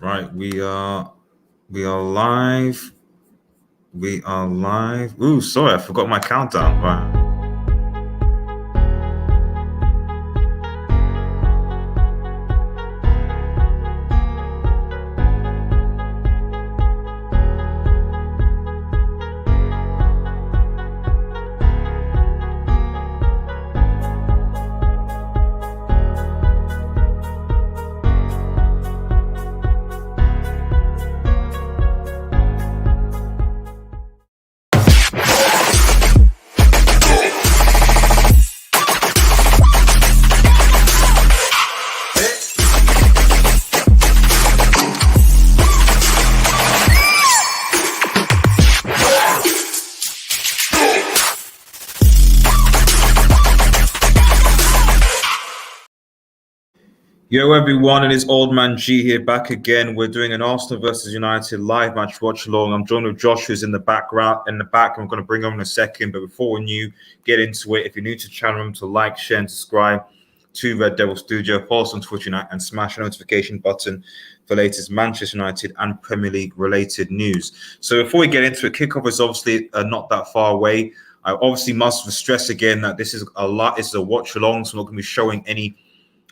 Right, we are live. We are live. Ooh, sorry, I forgot my countdown. Right. Yo everyone, it is Old Man G here back again. We're doing an Arsenal versus United live match watch along. I'm joined with Josh, who's in the background I'm going to bring him in a second. But before we get into it, if you're new to the channel, remember to like, share, and subscribe to Red Devil Studio. Follow us on Twitter and smash the notification button for latest Manchester United and Premier League related news. So before we get into it, kickoff is obviously not that far away. I obviously must stress again that this is a watch along, so I'm not going to be showing any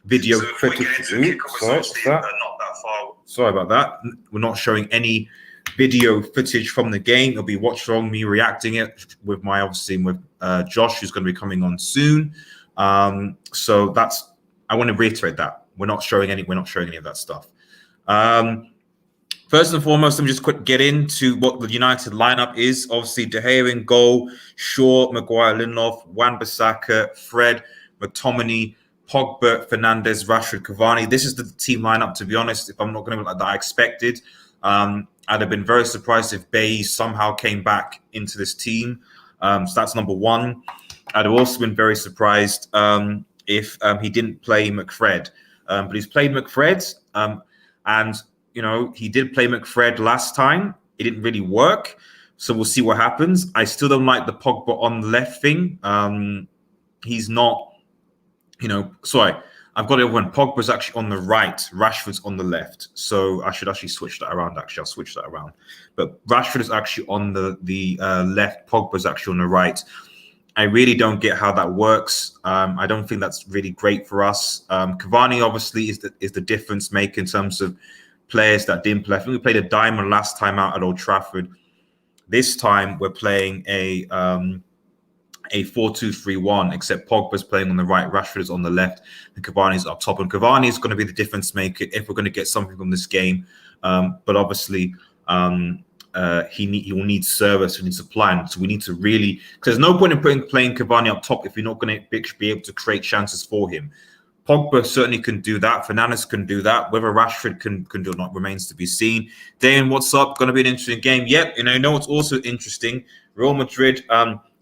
video footage. Sorry about that. We're not showing any video footage from the game. It'll be watch along, me reacting it with Josh, who's going to be coming on soon. So that's, I want to reiterate that we're not showing any of that stuff. First and foremost, let me just get into what the United lineup is. Obviously, De Gea in goal, Shaw, Maguire, Lindelof, Wan-Bissaka, Fred, McTominay, Pogba, Fernandes, Rashford, Cavani. This is the team lineup, to be honest. If I'm not going to be like that, I expected. I'd have been very surprised if Bailly somehow came back into this team. So that's number one. I'd have also been very surprised if he didn't play McFred. But he's played McFred. And, you know, he did play McFred last time. It didn't really work. So we'll see what happens. I still don't like the Pogba on the left thing. He's not... sorry, I've got it when Pogba's actually on the right, Rashford's on the left. So I should actually switch that around. I'll switch that around. But Rashford is actually on the left, Pogba's actually on the right. I really don't get how that works. I don't think that's really great for us. Cavani obviously is the difference maker in terms of players that didn't play. I think we played a diamond last time out at Old Trafford. This time we're playing a 4-2-3-1, except Pogba's playing on the right, Rashford is on the left, and Cavani's up top. And Cavani is going to be the difference maker if we're going to get something from this game. But obviously, he will need service, he needs supply. So we need to really, because there's no point in playing Cavani up top if you're not going to be able to create chances for him. Pogba certainly can do that. Fernandes can do that. Whether Rashford can do or not remains to be seen. Dan, what's up? Going to be an interesting game. Yep. You know what's also interesting? Real Madrid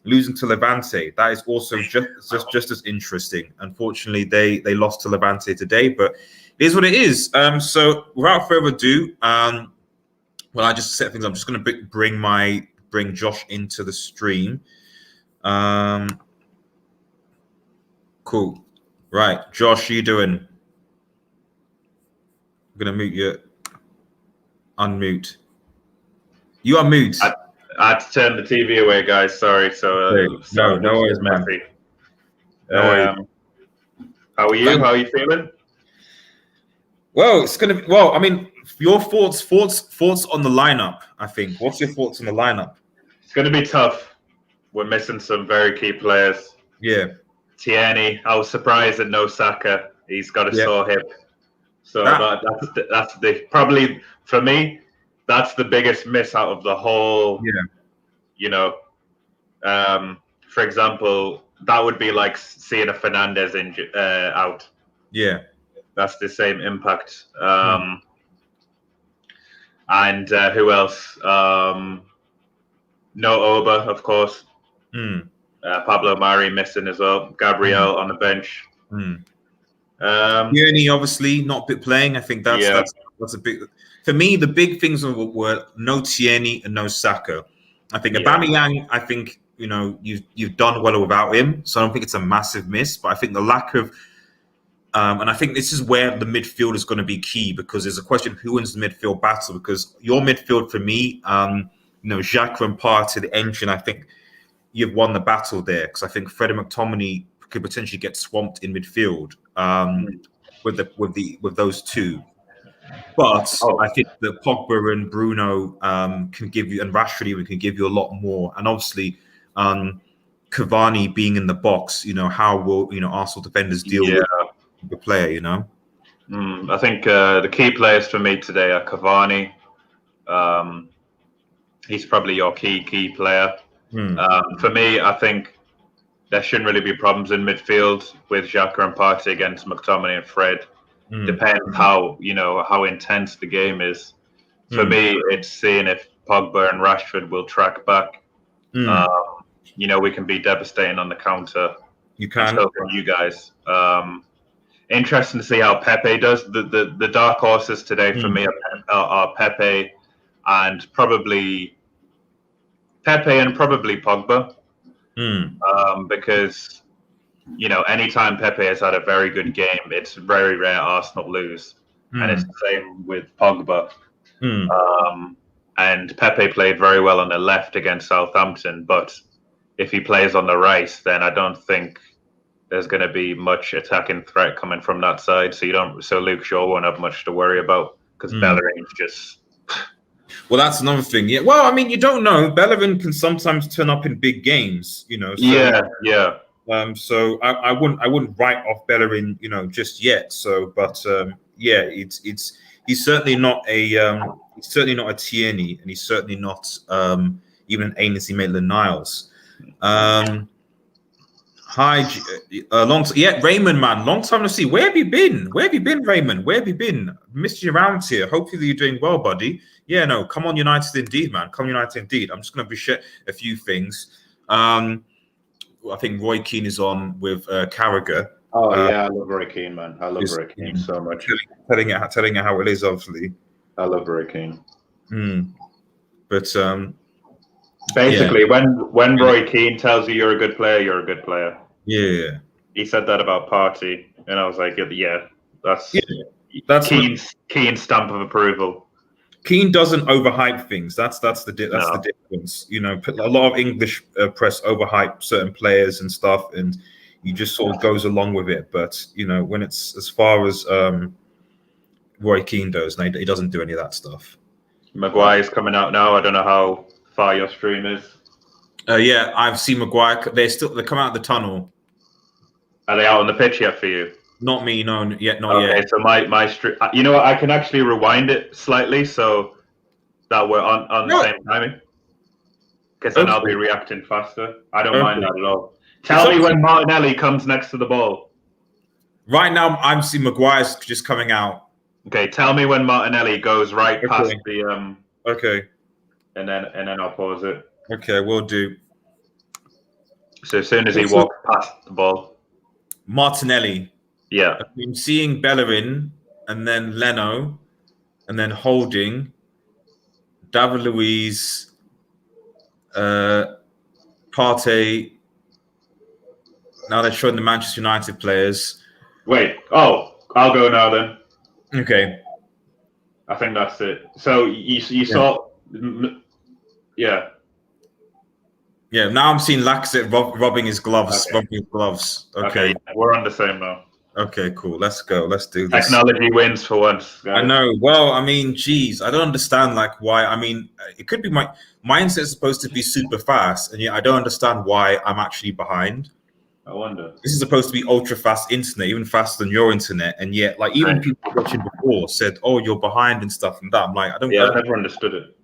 losing to Levante. That is also just as interesting. Unfortunately, they lost to Levante today, but it is what it is. So without further ado, I just set things up. I'm just going to bring Josh into the stream. Cool. Right, Josh, you doing? I'm going to mute you. Unmute. You are mute. I had to turn the TV away, guys. Sorry. So no worries, man. No worries. How are you? How are you feeling? Well, it's gonna be. Well, I mean, your thoughts on the lineup. I think. What's your thoughts on the lineup? It's going to be tough. We're missing some very key players. Yeah. Tierney. I was surprised at no Saka. He's got a sore hip. So that's probably for me. That's the biggest miss out of the whole. Yeah. For example, that would be like seeing a Fernandes out. Yeah. That's the same impact. And who else? No Oba, of course. Pablo Mari missing as well. Gabriel on the bench. Tierney obviously not playing. I think that's a big. For me, the big things were no Tierney and no Saka. I think Aubameyang, I think, you've done well without him. So I don't think it's a massive miss. But I think the lack of And I think this is where the midfield is going to be key, because there's a question of who wins the midfield battle. Because your midfield, for me, Xhaka and Partey, the engine, I think you've won the battle there, because I think Fred and McTominay could potentially get swamped in midfield with those two. But I think that Pogba and Bruno can give you, and Rashford even can give you a lot more. And obviously, Cavani being in the box, how will Arsenal defenders deal with the player? I think the key players for me today are Cavani. He's probably your key player. For me, I think there shouldn't really be problems in midfield with Xhaka and Partey against McTominay and Fred. Depends how intense the game is. For me, it's seeing if Pogba and Rashford will track back. We can be devastating on the counter. You can. So can you guys. Interesting to see how Pepe does. The dark horses today for me are Pepe and probably Pogba. Because anytime Pepe has had a very good game, it's very rare Arsenal lose, and it's the same with Pogba. And Pepe played very well on the left against Southampton, but if he plays on the right, then I don't think there's going to be much attacking threat coming from that side. So Luke Shaw won't have much to worry about, because Bellerin's just. Well, that's another thing. Yeah. Well, I mean, you don't know. Bellerin can sometimes turn up in big games. So, yeah. So I wouldn't write off Bellerin, just yet. So, but he's certainly not a Tierney, and he's certainly not even an Ainsley Maitland-Niles. Hi, Raymond, man, long time to see. Where have you been? Raymond? Where have you been? Missed you around here. Hopefully you're doing well, buddy. Yeah, no, come on United indeed, man. Come United indeed. I'm just going to share a few things. I think Roy Keane is on with Carragher. Oh yeah, I love Roy Keane, man. I love Roy Keane so much. Telling it how it is, obviously. I love Roy Keane. But basically, when Roy Keane tells you you're a good player, you're a good player. Yeah. He said that about Partey, and I was like, that's Keane's stamp of approval. Keane doesn't overhype things. That's the difference. A lot of English press overhype certain players and stuff, and he just sort of goes along with it. But when it's as far as Roy Keane goes, he doesn't do any of that stuff. Maguire's coming out now. I don't know how far your stream is. Yeah, I've seen Maguire. They come out of the tunnel. Are they out on the pitch yet for you? Not me, no, not yet. Okay, so my stream. You know what? I can actually rewind it slightly so that we're on the same timing. Because then I'll be reacting faster. I don't mind that at all. Tell me when Martinelli comes next to the ball. Right now, I'm seeing Maguire's just coming out. Okay, tell me when Martinelli goes right past the. Okay. And then I'll pause it. Okay, we'll do. So as soon as he walks past the ball. Martinelli. Yeah. I'm seeing Bellerin, and then Leno, and then Holding, David Luiz, Partey. Now they're showing the Manchester United players. Wait. Oh, I'll go now then. Okay. I think that's it. So you saw. Yeah. Yeah, now I'm seeing Lacazette rubbing his gloves. Okay. We're on the same now. Okay, cool. Let's go. Let's do this. Technology wins for once, guys. I know. Well, I mean, geez, I don't understand why. I mean, it could be my internet is supposed to be super fast, and yet I don't understand why I'm actually behind. I wonder. This is supposed to be ultra fast internet, even faster than your internet, and yet, even people watching before said, "Oh, you're behind" and stuff and that. I'm like, I don't. Yeah, I've never understood it.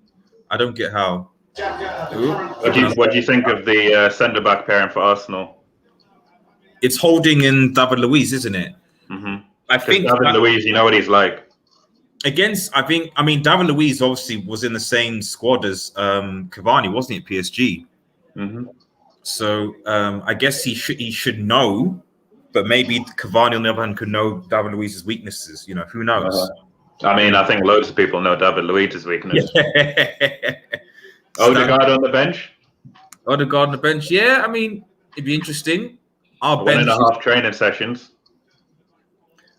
I don't get how. What do you think of the centre back pairing for Arsenal? It's Holding and David Luiz, isn't it? Mm-hmm. I think David Luiz, you know what he's like. David Luiz obviously was in the same squad as Cavani, wasn't he, at PSG? Mm-hmm. So I guess he should know, but maybe Cavani on the other hand could know David Luiz's weaknesses. Who knows? I think loads of people know David Luiz's weakness. Odegaard on the bench? Odegaard on the bench, yeah. It'd be interesting. Our 1.5 training sessions.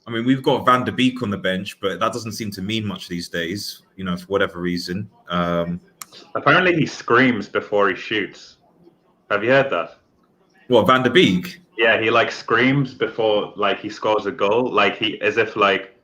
I mean, we've got Van der Beek on the bench, but that doesn't seem to mean much these days, for whatever reason. Apparently, he screams before he shoots. Have you heard that? What, Van der Beek? Yeah, he like screams before like he scores a goal, like as if like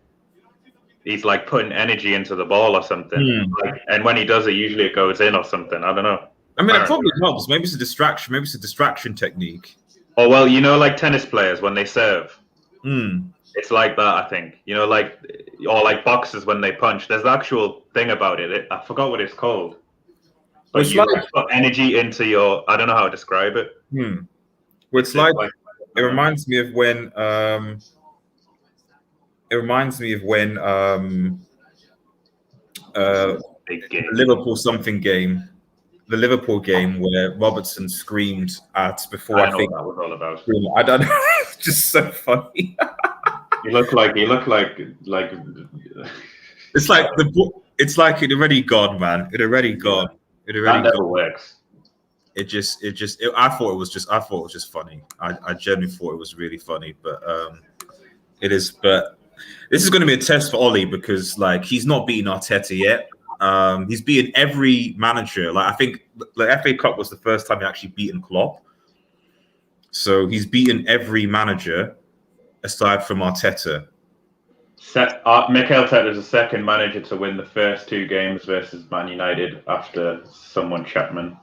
he's like putting energy into the ball or something. And when he does it, usually it goes in or something. I don't know. I mean, it probably helps. Maybe it's a distraction. Maybe it's a distraction technique. Oh well, like tennis players when they serve. It's like that, I think. Or like boxers when they punch. There's the actual thing about it. I forgot what it's called. But you put energy into your. I don't know how to describe it. Well, it's like it reminds me of when. It reminds me of when. Liverpool something game. The Liverpool game where Robertson screamed at before. I think what that was all about. I don't know. It's just so funny. He looked like. It's like it's like it already gone, man. It already gone. It already that never works. I thought it was just funny. I genuinely thought it was really funny, but it is. But this is going to be a test for Ollie because like he's not beaten Arteta yet. He's beaten every manager. Like I think the FA Cup was the first time he actually beaten Klopp. So he's beaten every manager aside from Arteta. Mikel Arteta is the second manager to win the first two games versus Man United after someone Chapman.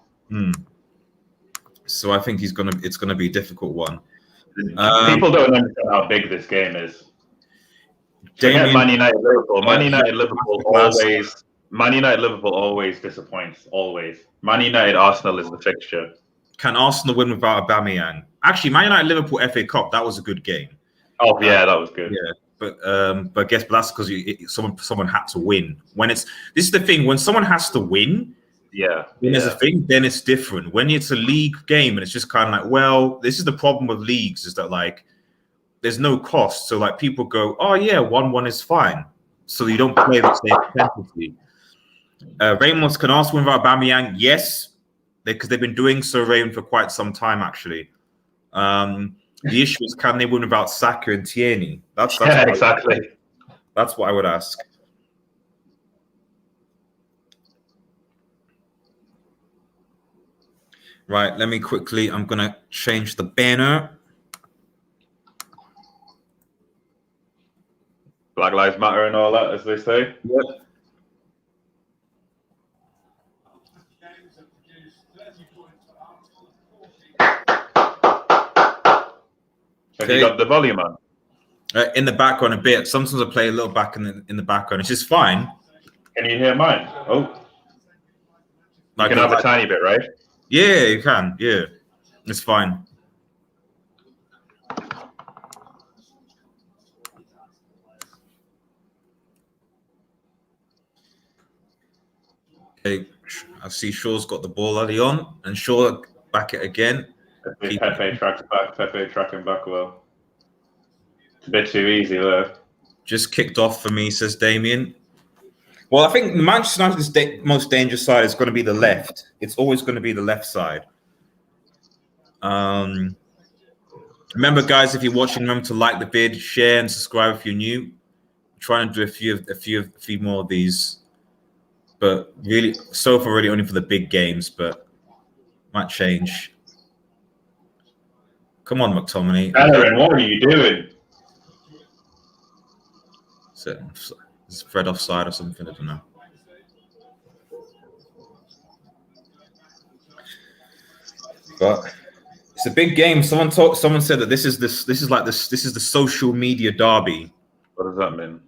So I think it's gonna be a difficult one. People don't understand how big this game is. Man United Liverpool. Man United Liverpool always disappoints. Always. Man United Arsenal is the fixture. Can Arsenal win without Aubameyang? Actually, Man United Liverpool FA Cup, that was a good game. Oh yeah, that was good. Yeah, but that's because someone had to win. This is the thing, when someone has to win. When there's a thing, then it's different. When it's a league game and it's just kind of like, well, this is the problem with leagues is that like there's no cost. So like people go, oh yeah, 1-1 is fine. So you don't play the same intensity. Ramos can Arsenal win without Aubameyang? Yes, because they've been doing so, Raymond, for quite some time actually. The issue is, can they win without Saka and Tierney? That's exactly. That's what I would ask. Right, let me quickly. I'm gonna change the banner. Black Lives Matter and all that, as they say. Yep. Have you got the volume on? In the background a bit. Sometimes I play a little back in the background. It's just fine. Can you hear mine? Oh, you can have a tiny bit, right? Yeah, you can. Yeah, it's fine. Okay, I see Shaw's got the ball early on, and Shaw back it again. Pepe tracks back. Pepe tracking back well. It's a bit too easy there. Just kicked off for me, says Damien. Well, I think Manchester United's most dangerous side is going to be the left. It's always going to be the left side. Remember, guys, if you're watching, remember to like the vid, share, and subscribe if you're new. I'm trying to do a few more of these, but really, so far, really only for the big games, but might change. Come on, McTominay. Aaron, what are you doing? Is Fred offside or something? I don't know. But it's a big game. Someone said that this is the social media derby. What does that mean?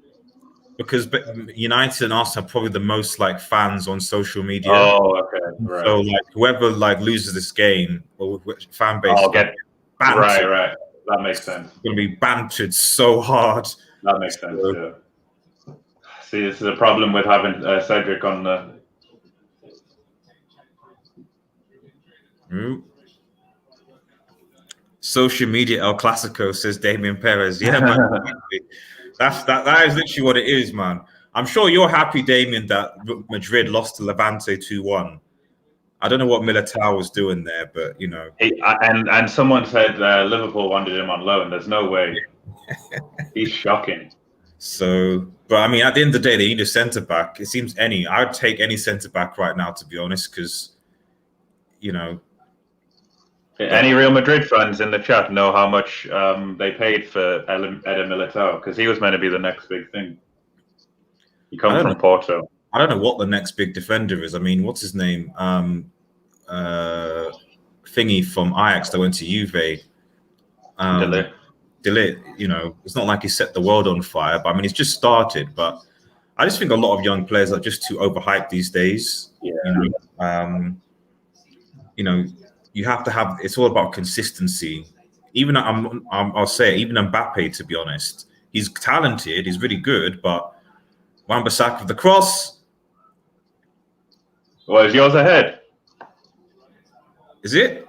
Because United and Arsenal are probably the most like fans on social media. Oh, okay. Right. So like whoever like loses this game or fan base, get bantered. Right. That makes sense. It's going to be bantered so hard. That makes sense. Yeah. See, this is a problem with having Cedric on the. Social media El Clasico, says Damien Perez. Yeah, man. that is literally what it is, man. I'm sure you're happy, Damien, that Madrid lost to Levante 2-1. I don't know what Militao was doing there, but you know. And someone said Liverpool wanted him on loan. There's no way. He's shocking. So, but I mean, at the end of the day, they need a centre back. It seems I'd take any centre back right now, to be honest, because Any Real Madrid fans in the chat know how much they paid for Eder Militao, because he was meant to be the next big thing. He comes from Porto. I don't know what the next big defender is. I mean, what's his name? Thingy from Ajax that went to Juve. De Ligt, it's not like he set the world on fire, but I mean, he's just started. But I just think a lot of young players are just too overhyped these days. Yeah. You have to have. It's all about consistency. Even I'll say even Mbappe, to be honest, he's talented. He's really good, but Wan-Bissaka with the cross. Well, is yours ahead? Is it?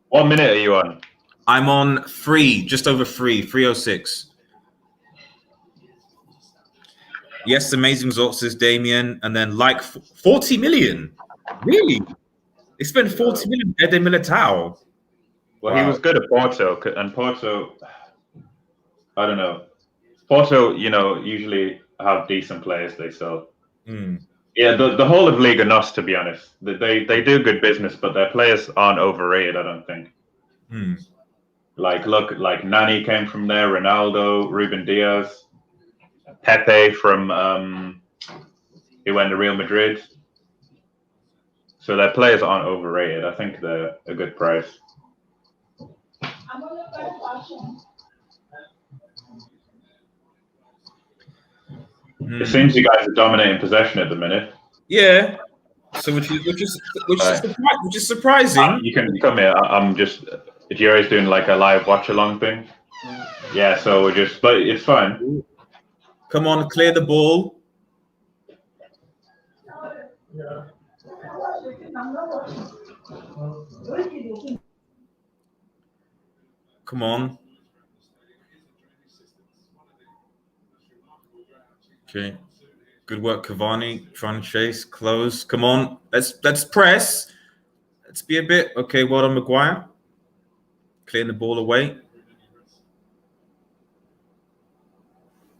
What minute are you on? I'm on 3, just over 3:06. Yes, amazing results, says Damien. And then 40 million. Really? They spent 40 million on Eder Militao. Well, He was good at Porto, and Porto, I don't know. Porto, usually have decent players they sell. Yeah, the whole of Liga NOS, to be honest, they do good business, but their players aren't overrated, I don't think. Like Nani came from there, Ronaldo, Ruben Diaz, Pepe from he went to Real Madrid. So their players aren't overrated. I think they're a good price. It seems you guys are dominating possession at the minute. Yeah. So which is surprising. You can come here. I'm just Jerry's doing like a live watch along thing. Yeah, so but it's fine. Come on, clear the ball. Come on. Okay. Good work, Cavani. Trying to chase, close. Come on. Let's press. Let's be a bit. Okay, well done, Maguire. Clearing the ball away.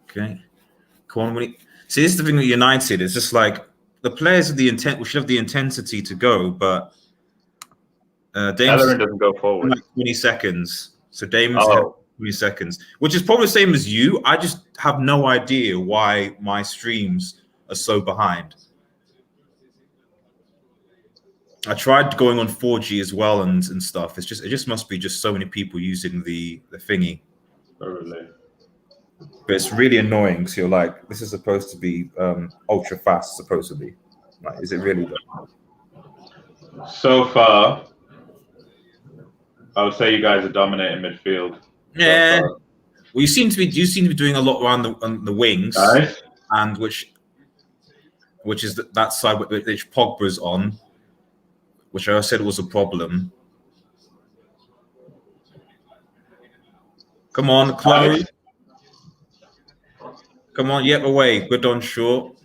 Okay. Come on. See, this is the thing with United. It's just like the players of the intent. We should have the intensity to go, but Bellerin doesn't go forward. Like 20 seconds. So Damon's 20 seconds, which is probably the same as you. I just have no idea why my streams are so behind. I tried going on 4G as well and stuff. It just must be just so many people using the thingy. Probably. But it's really annoying because you're like, this is supposed to be ultra fast, supposedly. Like, is it really though? So far, I would say you guys are dominating midfield. Yeah. Well, you seem to be doing a lot around on the wings, nice. And which is that side which Pogba's on, which I said was a problem. Come on, Chloe. Nice. Come on, yep, away. Good on short.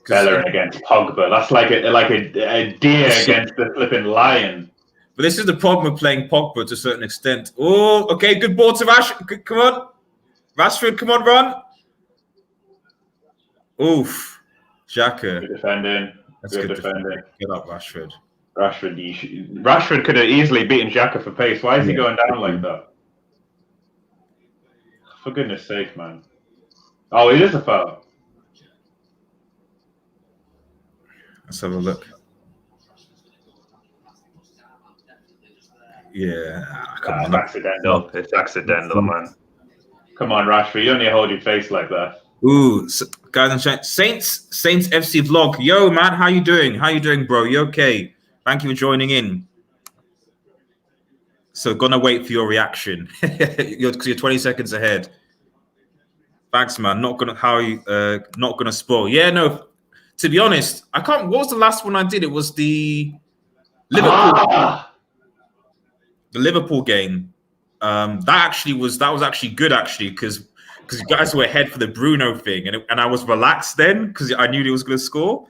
Bellerin against Pogba. That's like a deer against the flipping lion. But this is the problem with playing Pogba to a certain extent. Oh, okay, good ball to Rashford. Come on. Rashford, come on, run. Oof. Xhaka. Good defending. That's good defending. Get up, Rashford. Rashford could have easily beaten Xhaka for pace. Why is he going down like that? For goodness sake, man. Oh, it is a foul. Let's have a look. Yeah, come on. Accidental. It's accidental, man. Come on, Rashford. You don't need to hold your face like that. Ooh, guys and chat. Saints FC vlog. Yo, man, how you doing? How you doing, bro? You okay? Thank you for joining in. So, gonna wait for your reaction because you're 20 seconds ahead. Thanks, man. Not gonna spoil. Yeah, no. To be honest, I can't. What was the last one I did? It was the Liverpool. The Liverpool game. That was actually good, because you guys were ahead for the Bruno thing, and I was relaxed then because I knew he was going to score.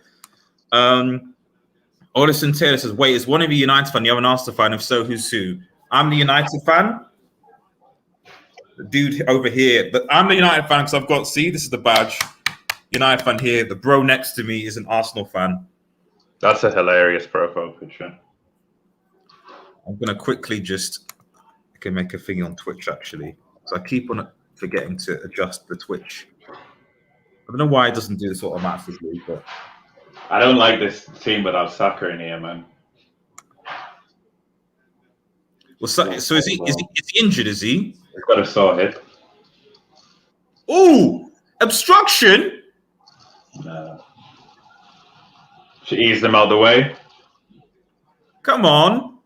Olison Taylor says, "Wait, is one of you United fan? You have an Arsenal fan? If so, who's who?" I'm the United fan. The dude over here, but I'm the United fan because I've got. See, this is the badge. United fan here. The bro next to me is an Arsenal fan. That's a hilarious profile picture. I'm gonna quickly just. I can make a thing on Twitch actually. So I keep on forgetting to adjust the Twitch. I don't know why it doesn't do this automatically, but I don't like this team without Saka in here, man. Well, so is he injured? Is he? He's got a sore hip. Ooh, obstruction. No. Should ease them out the way. Come on.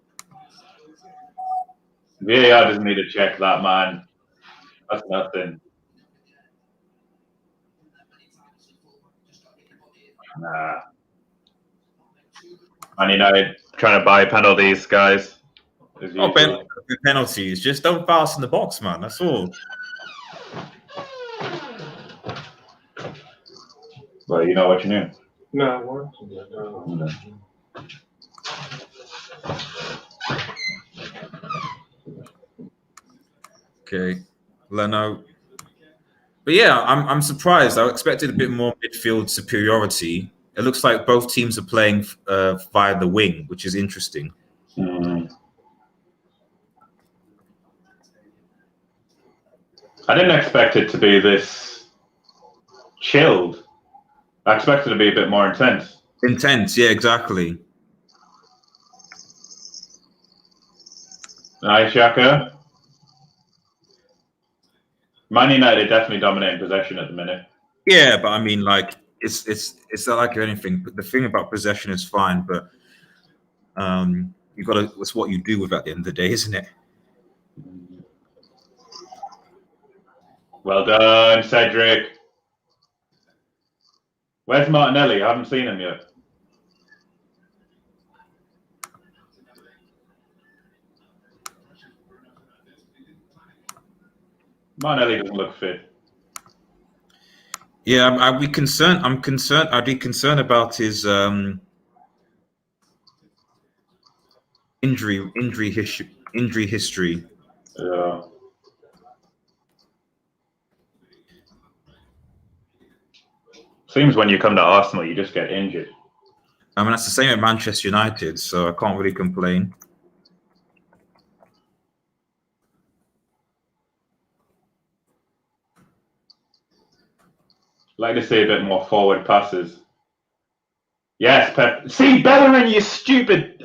VAR doesn't need to check that, man. That's nothing. Nah. Man United trying to buy penalties, guys. Oh, penalties. Just don't pass in the box, man. That's all. Well, you know what you knew. No. Okay, Leno. But yeah, I'm surprised. I expected a bit more midfield superiority. It looks like both teams are playing via the wing, which is interesting. I didn't expect it to be this chilled. I expected it to be a bit more intense. Intense, yeah, exactly. Nice, Xhaka. Man United definitely dominating possession at the minute. Yeah, but I mean, like, it's not like anything. But the thing about possession is fine, but you got to. It's what you do with it at the end of the day, isn't it? Well done, Cedric. Where's Martinelli? I haven't seen him yet. Martinelli doesn't look fit. Yeah, I'd be concerned. I'm concerned. I'd be concerned about his injury history. Yeah. Seems when you come to Arsenal, you just get injured. I mean, that's the same at Manchester United, so I can't really complain. Like to see a bit more forward passes. Yes, Pep. See, Bellerin, you stupid.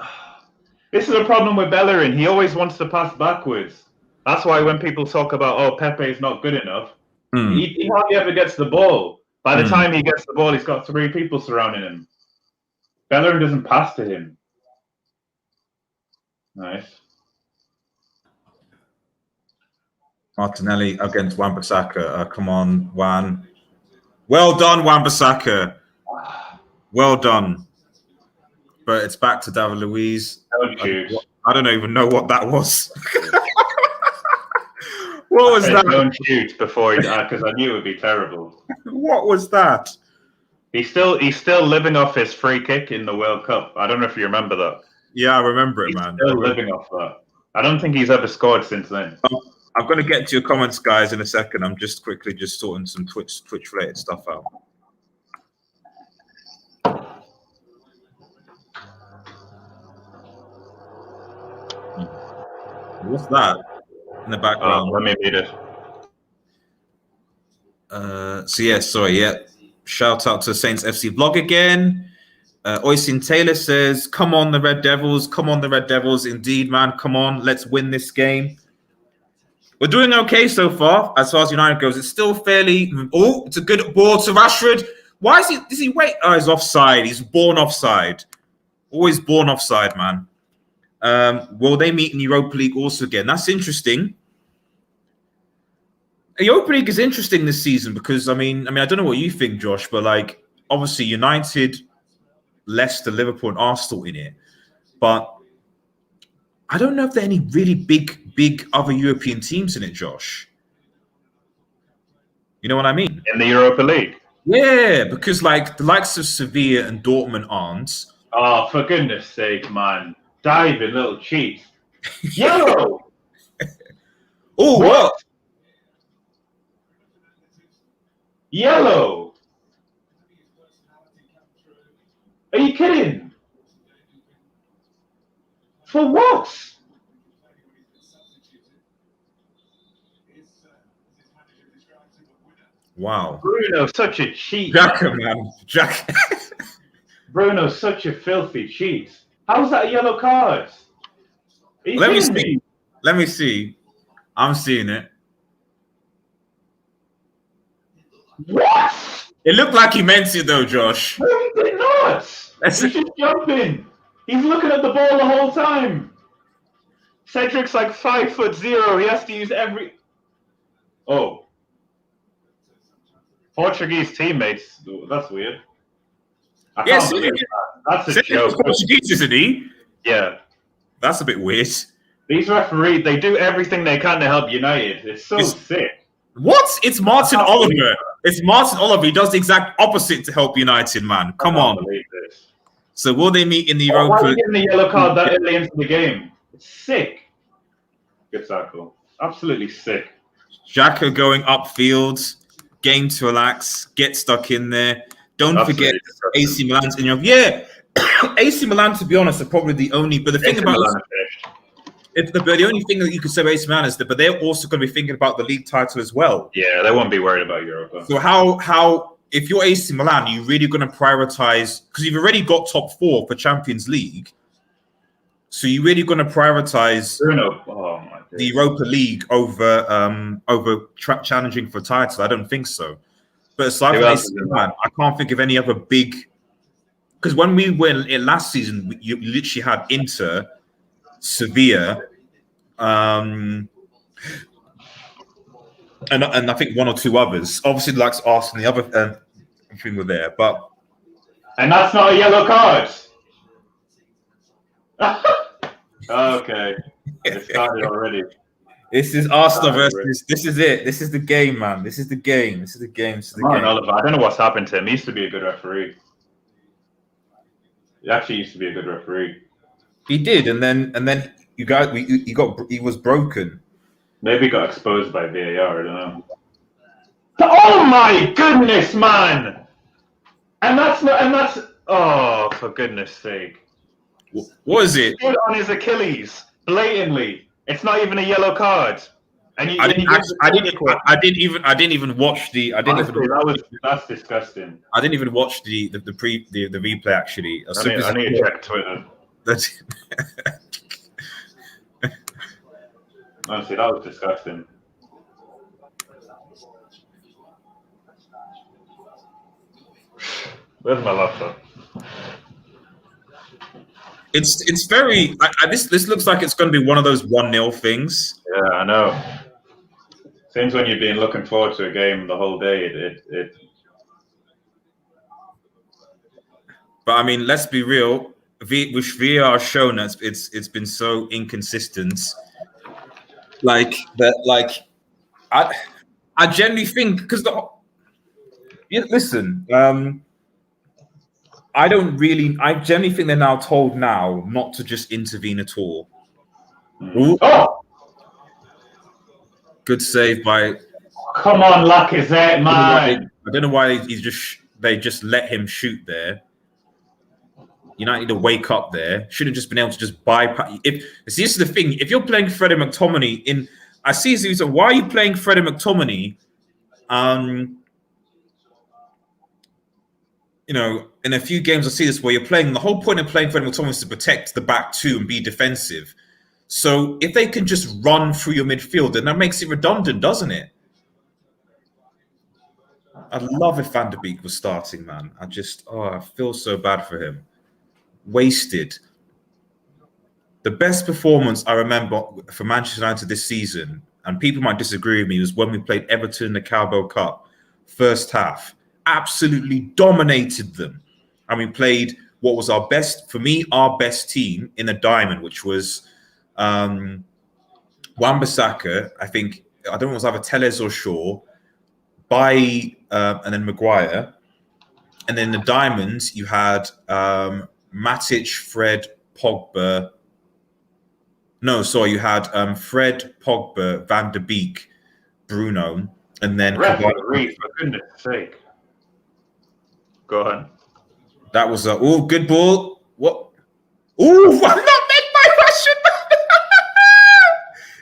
This is a problem with Bellerin. He always wants to pass backwards. That's why when people talk about, oh, Pepe is not good enough, he hardly ever gets the ball. By the time he gets the ball, he's got 3 people surrounding him. Bellerin doesn't pass to him. Nice. Martinelli against Wan-Bissaka. Come on, Wan. Well done, Wan-Bissaka. Well done. But it's back to David Luiz. I don't even know what that was. What was that? Don't shoot before he, because I knew it would be terrible. What was that? He's still living off his free kick in the World Cup. I don't know if you remember that. Yeah, I remember it, man. Still living off that. I don't think he's ever scored since then. I'm going to get to your comments, guys, in a second. I'm just quickly sorting some Twitch related stuff out. What's that in the background? Let me read it. So yeah, sorry, yeah. Shout out to Saints FC vlog again. Oisin Taylor says, "Come on, the Red Devils! Come on, the Red Devils! Indeed, man! Come on, let's win this game." We're doing okay so far as United goes. It's still fairly. Oh, it's a good ball to Rashford. Why is he? Does he wait? Oh, he's offside. He's born offside. Always born offside, man. Will they meet in Europa League also again? That's interesting. Europa League is interesting this season because I mean, I don't know what you think, Josh, but like obviously United, Leicester, Liverpool, and Arsenal in it, but I don't know if there are any really big other European teams in it, Josh. You know what I mean? In the Europa League? Yeah, because like the likes of Sevilla and Dortmund aren't. Oh, for goodness sake, man. Diving little cheat. Yellow. Oh, what? Yellow. Are you kidding? For what? Wow. Bruno, such a cheat. Jacker, man. Jack. Bruno's such a filthy cheat. How's that a yellow card? Are you kidding me? Let me see. I'm seeing it. What? It looked like he meant it though, Josh. No, he did not. He's just jumping. He's looking at the ball the whole time. Cedric's like 5'0". He has to use every. Oh. Portuguese teammates. That's weird. I can't believe that. That's a joke. Portuguese, isn't he? Yeah. That's a bit weird. These referees, they do everything they can to help United. It's sick. What? It's Martin Oliver. It's Martin Oliver. He does the exact opposite to help United, man. Come on. Believe this. So will they meet in the Europa? Why are you giving the yellow card that early into the game? It's sick. Good tackle. Absolutely sick. Xhaka going upfield, game to relax, get stuck in there. Don't forget AC Milan's in your AC Milan, to be honest, are probably the only. But the thing about the only thing that you could say about AC Milan is that, but they're also going to be thinking about the league title as well. Yeah, they won't be worried about Europa. So how if you're AC Milan, are you really going to prioritize, because you've already got top 4 for Champions League? So you're really going to prioritize the Europa League over challenging for title? I don't think so. But aside from AC Milan, I can't think of any other big. Because when we went in last season, you literally had Inter, Sevilla, and I think one or two others. Obviously, like Arsenal, the other thing were there, and that's not a yellow card. Okay, it started already. This is Arsenal versus. This is it. This is the game, man. This is the game. This is the game. This is the game. Oliver, I don't know what's happened to him. He used to be a good referee. He actually used to be a good referee. He did, and then he was broken. Maybe he got exposed by VAR. I don't know. Oh my goodness, man! And that's oh, for goodness sake! What is it? On his Achilles, blatantly. It's not even a yellow card. And I didn't even watch the. That's disgusting. I didn't even watch the replay actually. I need to check Twitter. Honestly, that was disgusting. Where's my laptop? It's very. This looks like it's going to be one of those 1-0 things. Yeah, I know. Seems when you've been looking forward to a game the whole day, it. But I mean, let's be real. Which VAR has shown us, it's been so inconsistent. Like that, I generally think because listen, I generally think they're now told now not to just intervene at all. Oh! Good save by. Come on, Lacazette, man! I don't know why they just let him shoot there. United need to wake up there. Should have just been able to just bypass. This is the thing. If you're playing Freddie McTominay I see so why are you playing Freddie McTominay? In a few games I see this where you're playing. The whole point of playing Freddie McTominay is to protect the back 2 and be defensive. So if they can just run through your midfield, then that makes it redundant, doesn't it? I'd love if Van der Beek was starting, man. I feel so bad for him. Wasted. The best performance I remember for Manchester United this season, and people might disagree with me, was when we played Everton in the Carabao Cup, first half. Absolutely dominated them. And we played what was our best team in a diamond, which was Wan-Bissaka, I think, I don't know if it was either Telles or Shaw, and then Maguire. And then the diamonds, you had Matic, Fred, Pogba, No, sorry, you had Fred, Pogba, Van de Beek, Bruno, and then Referee, for goodness sake. Go ahead. That was a good ball. What? Ooh, I'm not made by Rashford.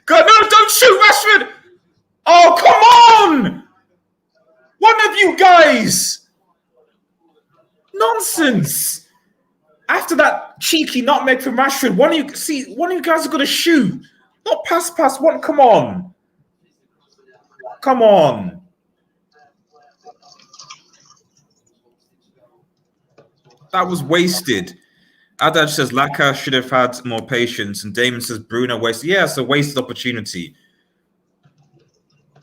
God, no, don't shoot Rashford. Oh, come on! One of you guys. Nonsense. After that cheeky nutmeg from Rashford, one of you guys are gonna shoot. Not pass. One, come on. Come on. That was wasted. Adaj says Laka should have had more patience, and Damon says Bruno wasted. Yeah, it's a wasted opportunity.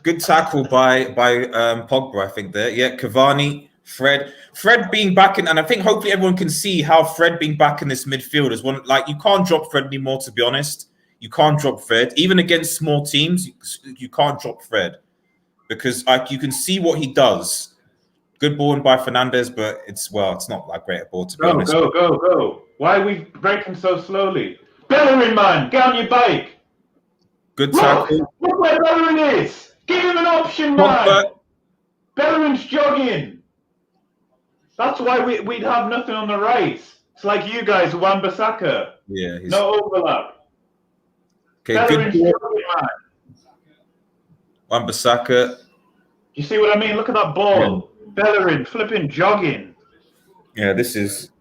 Good tackle by Pogba, I think there. Yeah, Cavani, Fred being back in, and I think hopefully everyone can see how Fred being back in this midfield is one. Like, you can't drop Fred anymore. To be honest, you can't drop Fred even against small teams. You can't drop Fred because like you can see what he does. Good ball by Fernandes, but it's not that great a ball, to be honest. Go. Why are we breaking so slowly? Bellerin, man, get on your bike. Good tackle. Look where Bellerin is. Give him an option, man. Bellerin's jogging. That's why we'd have nothing on the right. It's like you guys, Wan-Bissaka. Yeah, no overlap. Okay, Bellerin's good jogging, man. Wan-Bissaka. You see what I mean? Look at that ball. Yeah. Bellerin flipping jogging. Yeah, this is.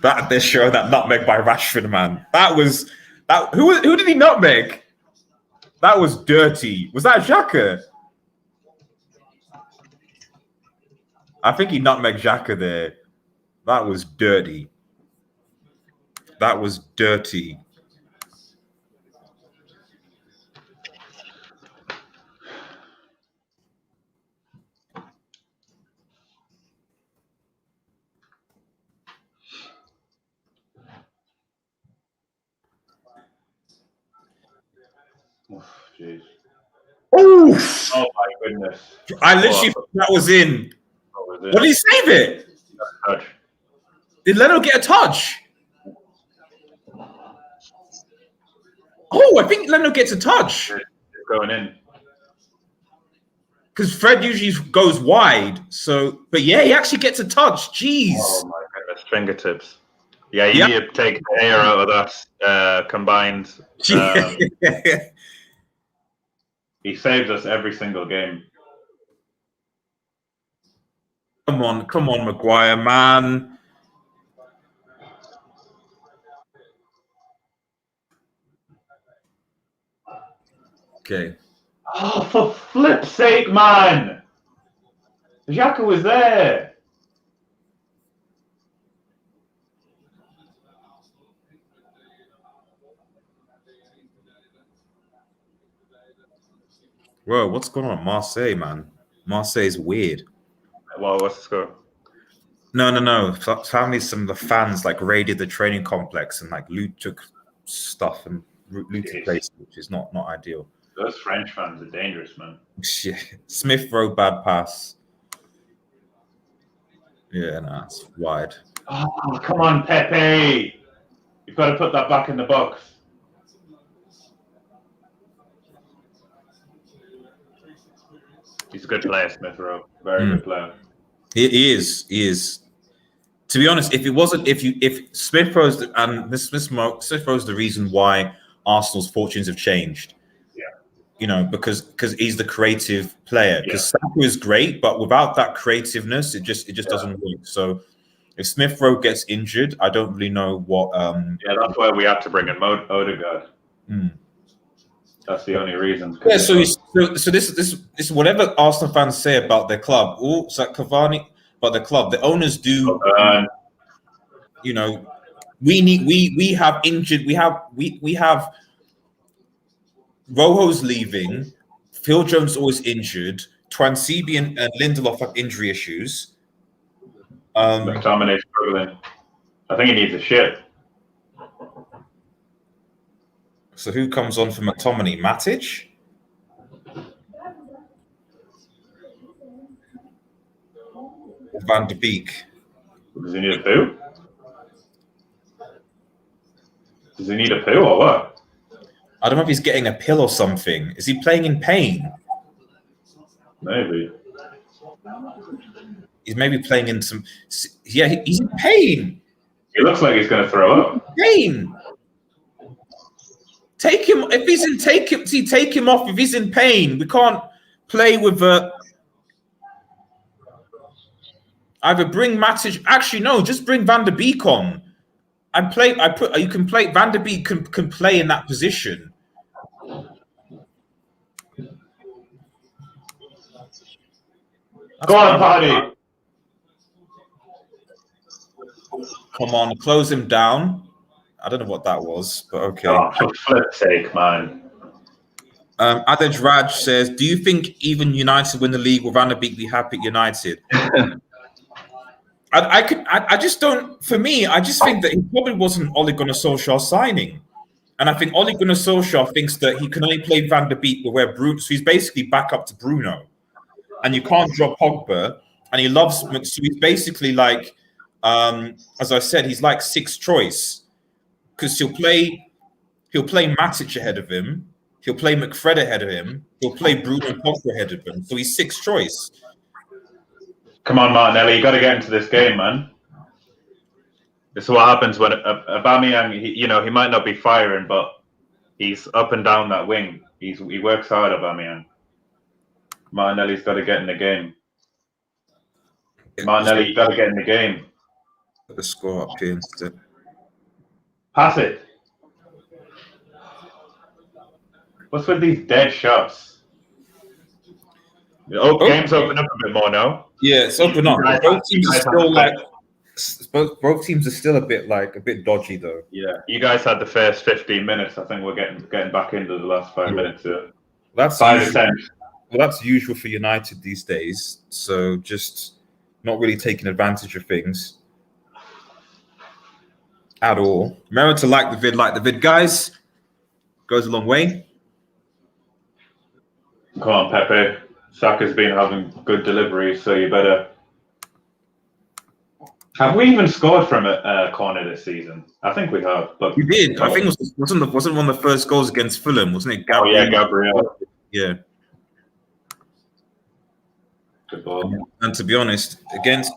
That they're showing that nutmeg by Rashford, man. That was that. Who did he nutmeg? That was dirty. Was that Xhaka? I think he nutmegged Xhaka there. That was dirty. That was dirty. Jeez. Oof. Oh my goodness! I literally thought that was in. What did he save it? Touch. Did Leno get a touch? Oh, I think Leno gets a touch. It's going in. Because Fred usually goes wide. So, but yeah, he actually gets a touch. Jeez. Oh my goodness, fingertips. Yeah, you need to take the air out of that combined. He saves us every single game. Come on, Maguire, man. Okay. Oh, for flip's sake, man! Xhaka was there. Whoa, what's going on at Marseille, man? Marseille's weird. Well, what's the score? No. Apparently, some of the fans like raided the training complex and like took stuff and looted places, which is not ideal. Those French fans are dangerous, man. Yeah. Smith Rowe, bad pass. Yeah, no, it's wide. Oh, come on, Pepe! You've got to put that back in the box. He's a good player, Smith Rowe. Very good player. He is. To be honest, if Smith Rowe's Smith Rowe's the reason why Arsenal's fortunes have changed. Yeah. You know, because he's the creative player. Because Saka is great, but without that creativeness, it just doesn't work. So if Smith Rowe gets injured, I don't really know what. Yeah, that's why we have to bring in Odegaard. That's the only reason. Yeah, so this whatever Arsenal fans say about their club. Oh, it's like Cavani, but the club, the owners do. You know, we have injured. We have Rojo's leaving. Phil Jones always injured. Twansibi and Lindelof have injury issues. McTominay's struggling. I think he needs a ship. So who comes on for McTominay? Matic? Van de Beek? Does he need a poo? Does he need a poo or what? I don't know if he's getting a pill or something. Is he playing in pain? Maybe. He's maybe playing in some. Yeah, he's in pain. He looks like he's going to throw up. Pain. Take him if he's in. Take him off if he's in pain. We can't play with either bring Matic. Actually, no, just bring Van der Beek on and play. You can play Van der Beek can play in that position. Go on, Partey. Come on, close him down. I don't know what that was, but okay. Oh, for flip's sake, man. Adej Raj says, do you think even United win the league, will Van der Beek be happy at United? I just don't, for me, I just think that he probably wasn't Ole Gunnar Solskjaer signing. And I think Ole Gunnar Solskjaer thinks that he can only play Van der Beek where Bruno, so he's basically back up to Bruno. And you can't drop Pogba. And he loves, so he's basically like, as I said, he's like sixth choice. Because he'll play Matic ahead of him. He'll play McFred ahead of him. He'll play Bruno and Pogba ahead of him. So he's sixth choice. Come on, Martinelli, you got to get into this game, man. This is what happens when Aubameyang, he might not be firing, but he's up and down that wing. He works hard, Aubameyang. Martinelli's got to get in the game. Martinelli, you got to get in the game. Put the score up here instead. Pass it. What's with these dead shots? Game's open up a bit more now. Yeah, it's open up. Both teams are still both teams are still a bit dodgy though. Yeah, you guys had the first 15 minutes. I think we're getting back into the last 5 minutes. That's 5 to 10. Well, that's usual for United these days. So just not really taking advantage of things at all. Remember to like the vid, guys. Goes a long way. Come on, Pepe. Saka's been having good deliveries, so you better. Have we even scored from a corner this season? I think we have. But we did. I think it wasn't one of the first goals against Fulham, wasn't it? Gabriel. Oh yeah, Gabriel. Yeah. Good ball. And to be honest, against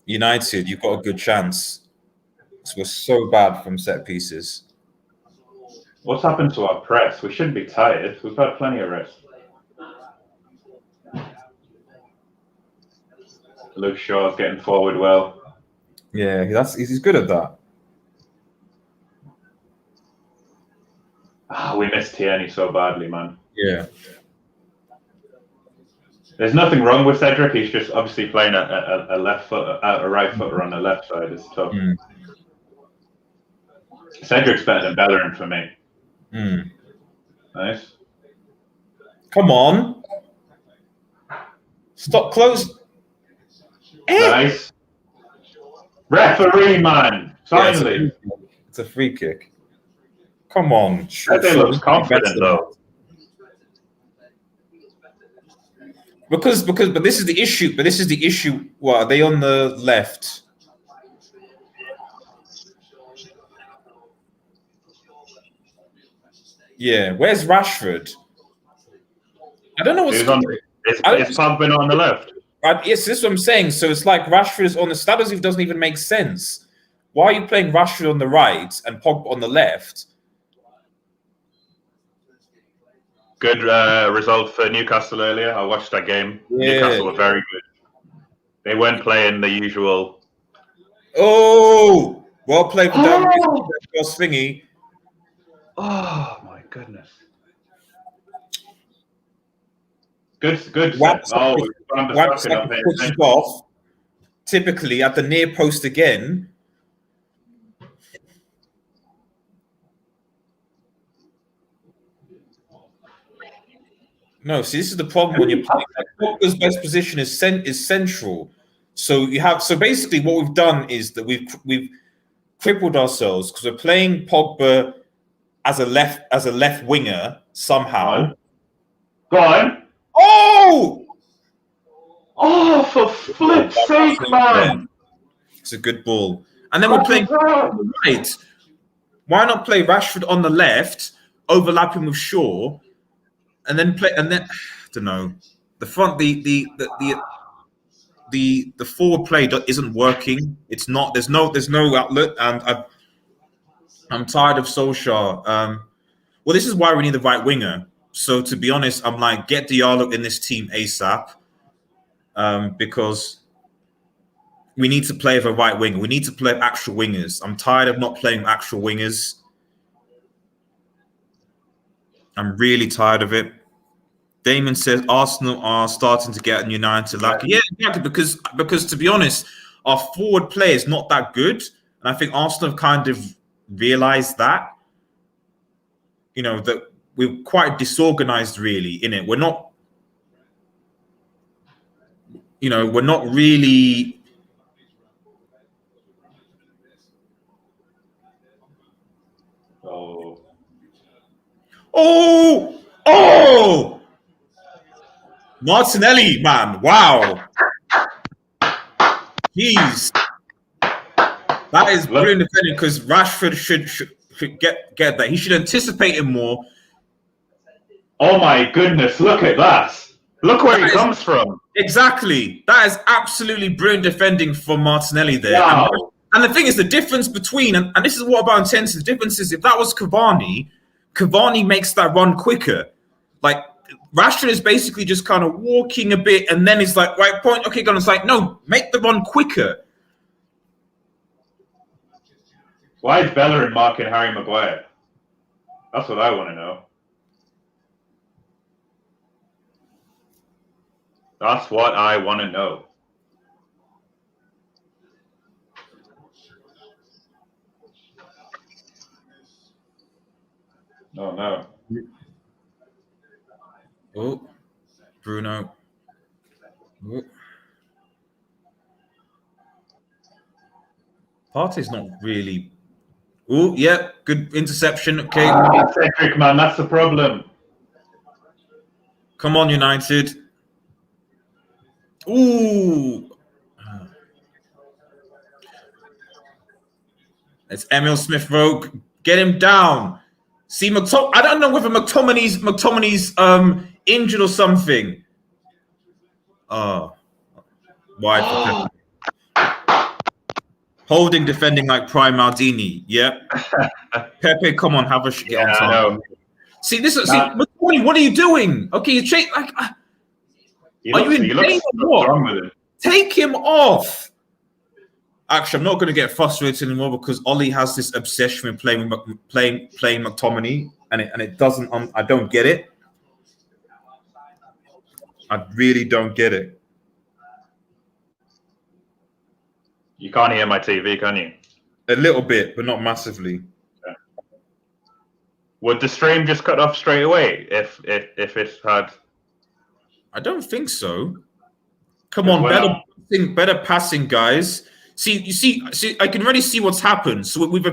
United, you've got a good chance. We're so bad from set pieces. What's happened to our press? We shouldn't be tired. We've had plenty of rest. Luke Shaw's getting forward well. Yeah, he's good at that. We missed Tierney so badly, man. Yeah. There's nothing wrong with Cedric. He's just obviously playing a left foot, a right footer on the left side. It's tough. Cedric's better than Bellerin for me. Nice. Come on. Stop close. Nice. Referee, man. Finally. Yeah, it's a free kick. Come on. Pepe looks confident, though. But this is the issue. What, are they on the left? Yeah, where's Rashford? I don't know what's going on. It's pumping on the left. Yes, this is what I'm saying. So it's like Rashford is on the status. It doesn't even make sense. Why are you playing Rashford on the right and Pogba on the left? Good result for Newcastle earlier. I watched that game. Yeah. Newcastle were very good. They weren't playing the usual. Oh, well played for that thingy. Oh my goodness. Good. Pushes off. Typically at the near post again. No, see, this is the problem when you're playing. Pogba's best position is central. So basically what we've done is that we've crippled ourselves because we're playing Pogba as a left winger somehow. Go on. Oh! Oh, for flip's sake, man. It's a good ball. And then we're playing on the right. Why not play Rashford on the left, overlapping with Shaw, and then play? And then I don't know. The front, the forward play isn't working. It's not. There's no outlet, and I'm tired of Solskjaer. Well, this is why we need the right winger. So to be honest, I'm like, get Diallo in this team ASAP, because we need to play with a right winger. We need to play actual wingers. I'm tired of not playing actual wingers. I'm really tired of it. Damon says Arsenal are starting to get United like yeah, exactly, because to be honest, our forward play is not that good, and I think Arsenal have kind of realised that. You know that we're quite disorganized, really. In it, we're not. You know, we're not really. Oh! Martinelli, man! Wow! Jeez, that is brilliant defending because Rashford should get that. He should anticipate it more. Oh my goodness! Look at that! Look where he comes from. Exactly. That is absolutely brilliant defending from Martinelli there. Wow. And the thing is, the difference between, and this is what about intensity, the difference is if that was Cavani makes that run quicker. Like, Rashford is basically just kind of walking a bit and then it's like, right point, okay, go. It's like, no, make the run quicker. Why is Bellerin marking Harry Maguire? That's what I want to know. That's what I want to know. Oh, no. Oh, Bruno. Oh. Partey's not really... Oh, yeah, good interception. Okay. Cedric, man, that's the problem. Come on, United. Ooh. It's Emil Smith-Rowe. Get him down. See, I don't know whether McTominay's injured or something. Oh. Wide for Holding, defending like Prime Maldini. Yep. Pepe, come on, have a get on time. See, McTominay, what are you doing? Okay, you change like. Are you in pain or what? Take him off. Actually, I'm not going to get frustrated anymore because Ollie has this obsession with playing McTominay, and it doesn't. I don't get it. I really don't get it. You can't hear my TV, can you? A little bit, but not massively. Yeah. Would the stream just cut off straight away if it had? I don't think so. Come on, better passing, guys. See, I can already see what's happened. So we've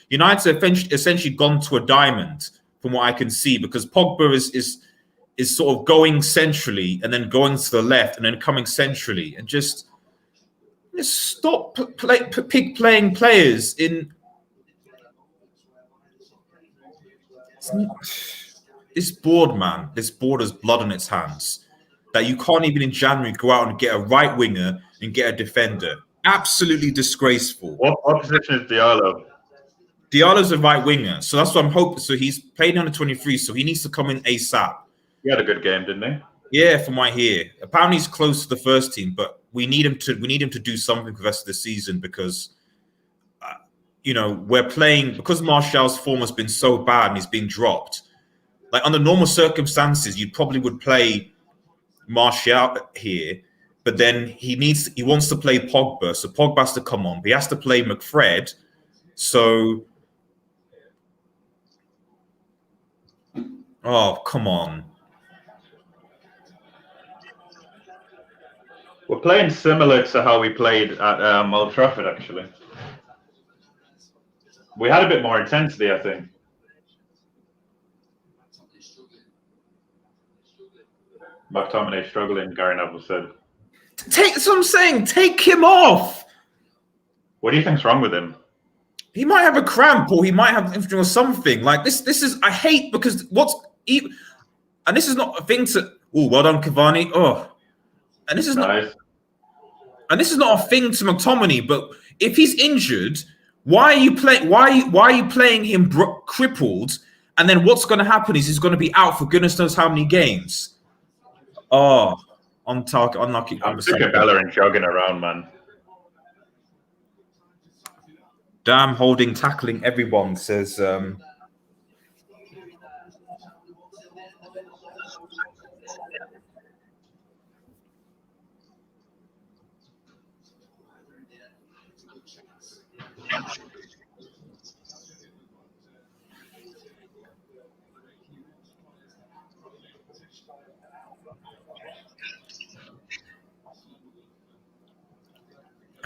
United have essentially gone to a diamond, from what I can see, because Pogba is sort of going centrally and then going to the left and then coming centrally, and just stop playing players in. This board, man. This board has blood on its hands. That you can't even in January go out and get a right winger and get a defender. Absolutely disgraceful. What position is Diallo? Diallo's a right winger, so that's what I'm hoping. So he's playing under 23, so he needs to come in ASAP. He had a good game, didn't he? Yeah, from what I hear. Apparently he's close to the first team, but we need him to do something for the rest of the season because we're playing because Martial's form has been so bad and he's been dropped. Like under normal circumstances, you probably would play Martial here, but then he wants to play Pogba, so Pogba has to come on. But he has to play McFred, so come on. We're playing similar to how we played at Old Trafford, actually. We had a bit more intensity, I think. McTominay struggling, Gary Neville said. That's what I'm saying. Take him off. What do you think's wrong with him? He might have a cramp, or he might have infection or something. Like this is I hate, because and this is not a thing to. Oh, well done, Cavani. Oh, and this is nice. And this is not a thing to McTominay. But if he's injured, why are you playing him crippled? And then what's going to happen is he's going to be out for goodness knows how many games. Oh, on target, unlucky. I'm sick of Bellerin jogging around, man. Damn, holding, tackling everyone, says.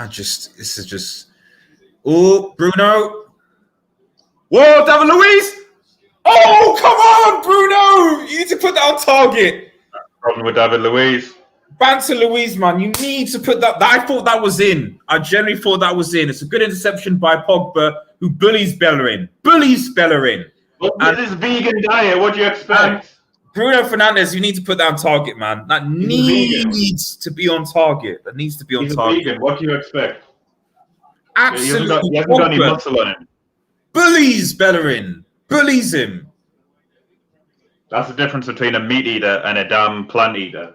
This is just. Oh, Bruno. Whoa, David Luiz. Oh, come on, Bruno. You need to put that on target. Problem with David Luiz. Banter Luiz, man. You need to put that. I thought that was in. I generally thought that was in. It's a good interception by Pogba, who bullies Bellerin. With this vegan diet, what do you expect? Bruno Fernandes, you need to put that on target, man. That needs to be on target. He's vegan. What do you expect? Absolutely. He hasn't got any muscle on him. Bullies Bellerin. Bullies him. That's the difference between a meat eater and a damn plant eater.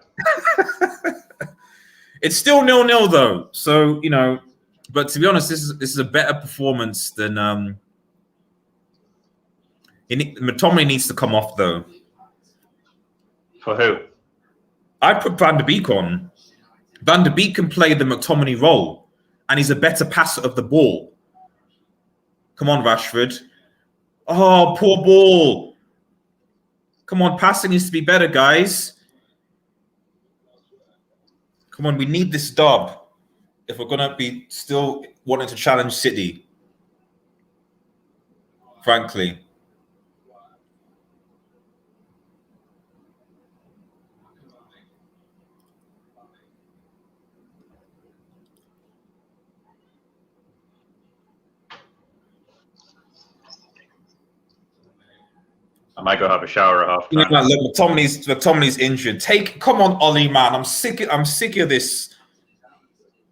It's still 0-0 though. So, but to be honest, this is a better performance than McTominay needs to come off though. For who? I'd put Van de Beek on. Van de Beek can play the McTominay role, and he's a better passer of the ball. Come on, Rashford. Oh, poor ball. Come on, passing needs to be better, guys. Come on, we need this dub if we're going to be still wanting to challenge City. Frankly. I might go have a shower at half time. Look, McTominay's injured. Come on, Ollie, man. I'm sick of this.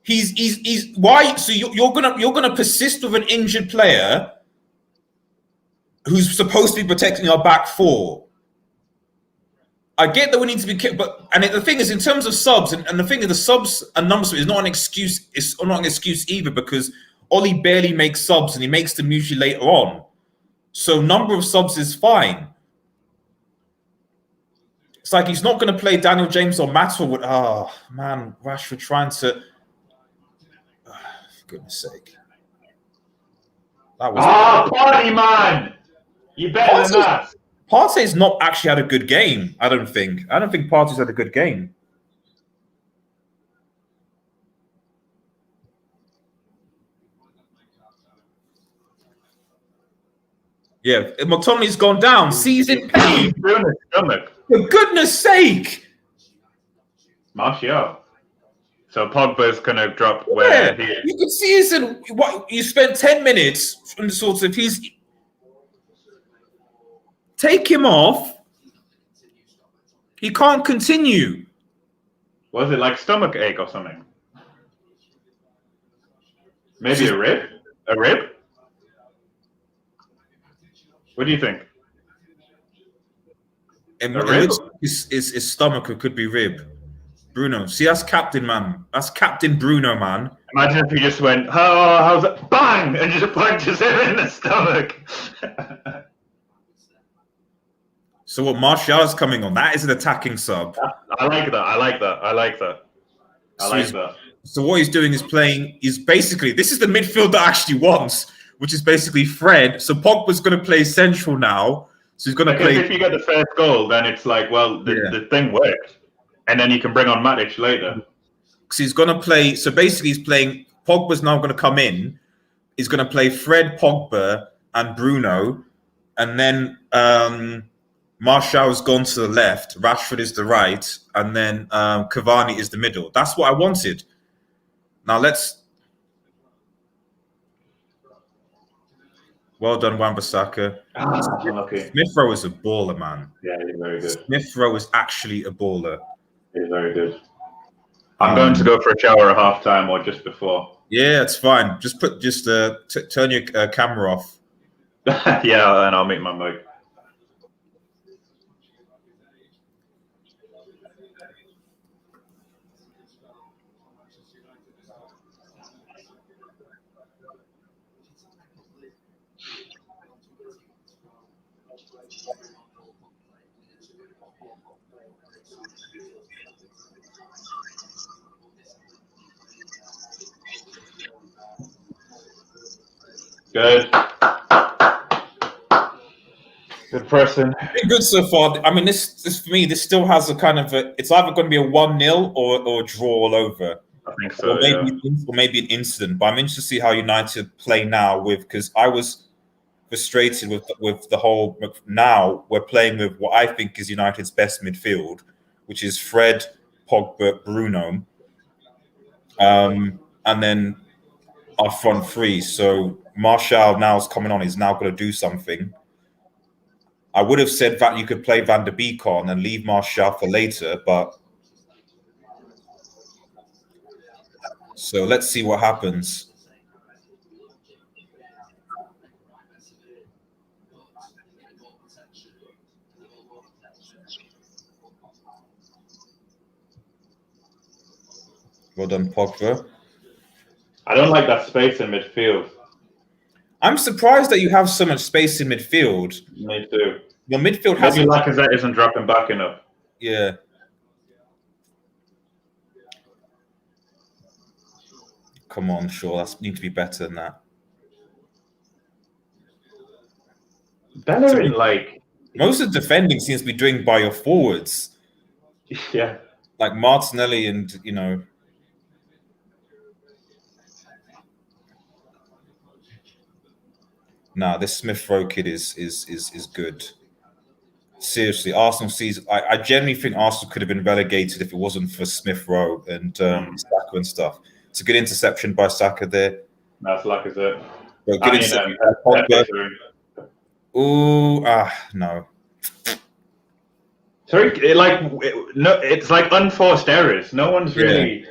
He's why? So you're gonna persist with an injured player who's supposed to be protecting our back four. I get that we need to be, but the thing is, in terms of subs, and the thing is, the subs and numbers is not an excuse. It's not an excuse either, because Ollie barely makes subs, and he makes them usually later on. So number of subs is fine. It's like he's not going to play Daniel James or Maxwell with. Oh man, Rashford trying to. Oh, for goodness sake. That was. Partey, man! You better than that. Partey's not actually had a good game. I don't think Partey's had a good game. Yeah, McTominay's gone down. He's in pain. For goodness sake! Martial. So Pogba's going to drop where he is. You could see you spent 10 minutes from the sort of take him off. He can't continue. Was it like stomach ache or something? Maybe a rib? A rib? What do you think? His stomach, or could be rib. Bruno. See, that's captain, man. That's Captain Bruno, man. Imagine if he just went, how's it? Bang! And just punches him in the stomach. So what, Martial's coming on. That is an attacking sub. I like that. So what he's doing is basically, this is the midfield that actually wants, which is basically Fred. So Pogba's going to play central now. So he's going to play. If you get the first goal, then it's like, well, the thing worked. And then you can bring on Matic later. So he's going to play. So basically, he's playing. Pogba's now going to come in. He's going to play Fred, Pogba, and Bruno. And then Martial's gone to the left, Rashford is the right, and then Cavani is the middle. That's what I wanted. Now let's. Well done, Wan-Bissaka. Okay. Smith Rowe is a baller, man. Yeah, he's very good. Smith Rowe is actually a baller. He's very good. I'm going to go for a shower at halftime or just before. Yeah, it's fine. Just turn your camera off. Yeah, and I'll make my mic. Good. Good person. Been good so far. I mean, this for me, this still has a kind of it's either going to be a 1-0 or a draw all over. I think so. Or maybe an incident. But I'm interested to see how United play now because I was frustrated with the whole. Now we're playing with what I think is United's best midfield, which is Fred, Pogba, Bruno, and then our front three. So Martial now is coming on. He's now going to do something. I would have said that you could play Van der Beek on and leave Martial for later, but so let's see what happens. Well done, Pogba. I don't like that space in midfield. I'm surprised that you have so much space in midfield. Me too. Your midfield has. Maybe Lacazette isn't dropping back enough. Yeah. Come on, sure. That's need to be better than that. Bellerin, like most of the defending seems to be doing by your forwards. Yeah. Like Martinelli and Nah, this Smith Rowe kid is good. Seriously, Arsenal sees. I genuinely think Arsenal could have been relegated if it wasn't for Smith Rowe and Saka and stuff. It's a good interception by Saka there. That's Lacazette. Good interception. Ooh, no. Sorry, it's like unforced errors. No one's really. Yeah.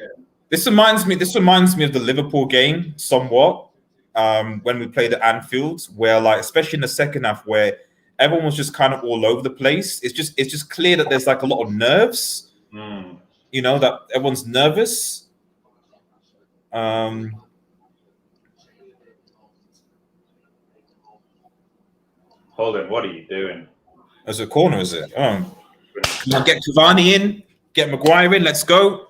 This reminds me of the Liverpool game somewhat. When we played at Anfield, where like especially in the second half, where everyone was just kind of all over the place. It's just clear that there's like a lot of nerves. You know, that everyone's nervous. Hold on, what are you doing? As a corner, is it? Now get Cavani in, get Maguire in. Let's go.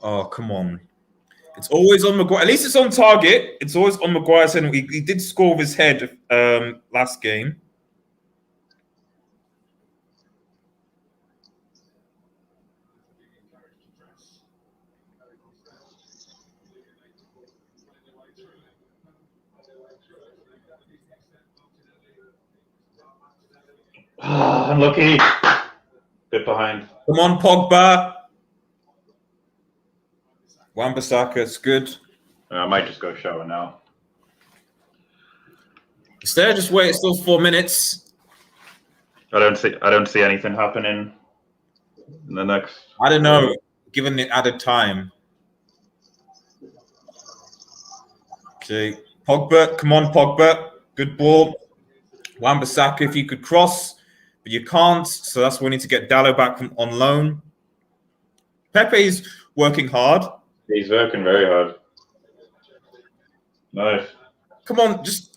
Oh, come on. It's always on Maguire. At least it's on target. It's always on Maguire's head. He did score with his head last game. Unlucky. Bit behind. Come on, Pogba. Wan-Bissaka, it's good. I might just go shower now. It's there. Just wait. It's still 4 minutes. I don't see anything happening in the next. I don't know. Given the added time. Okay, Pogba. Come on, Pogba. Good ball. Wan-Bissaka, if you could cross, but you can't. So that's why we need to get Dallo back on loan. Pepe's working hard. He's working very hard. Nice. Come on, just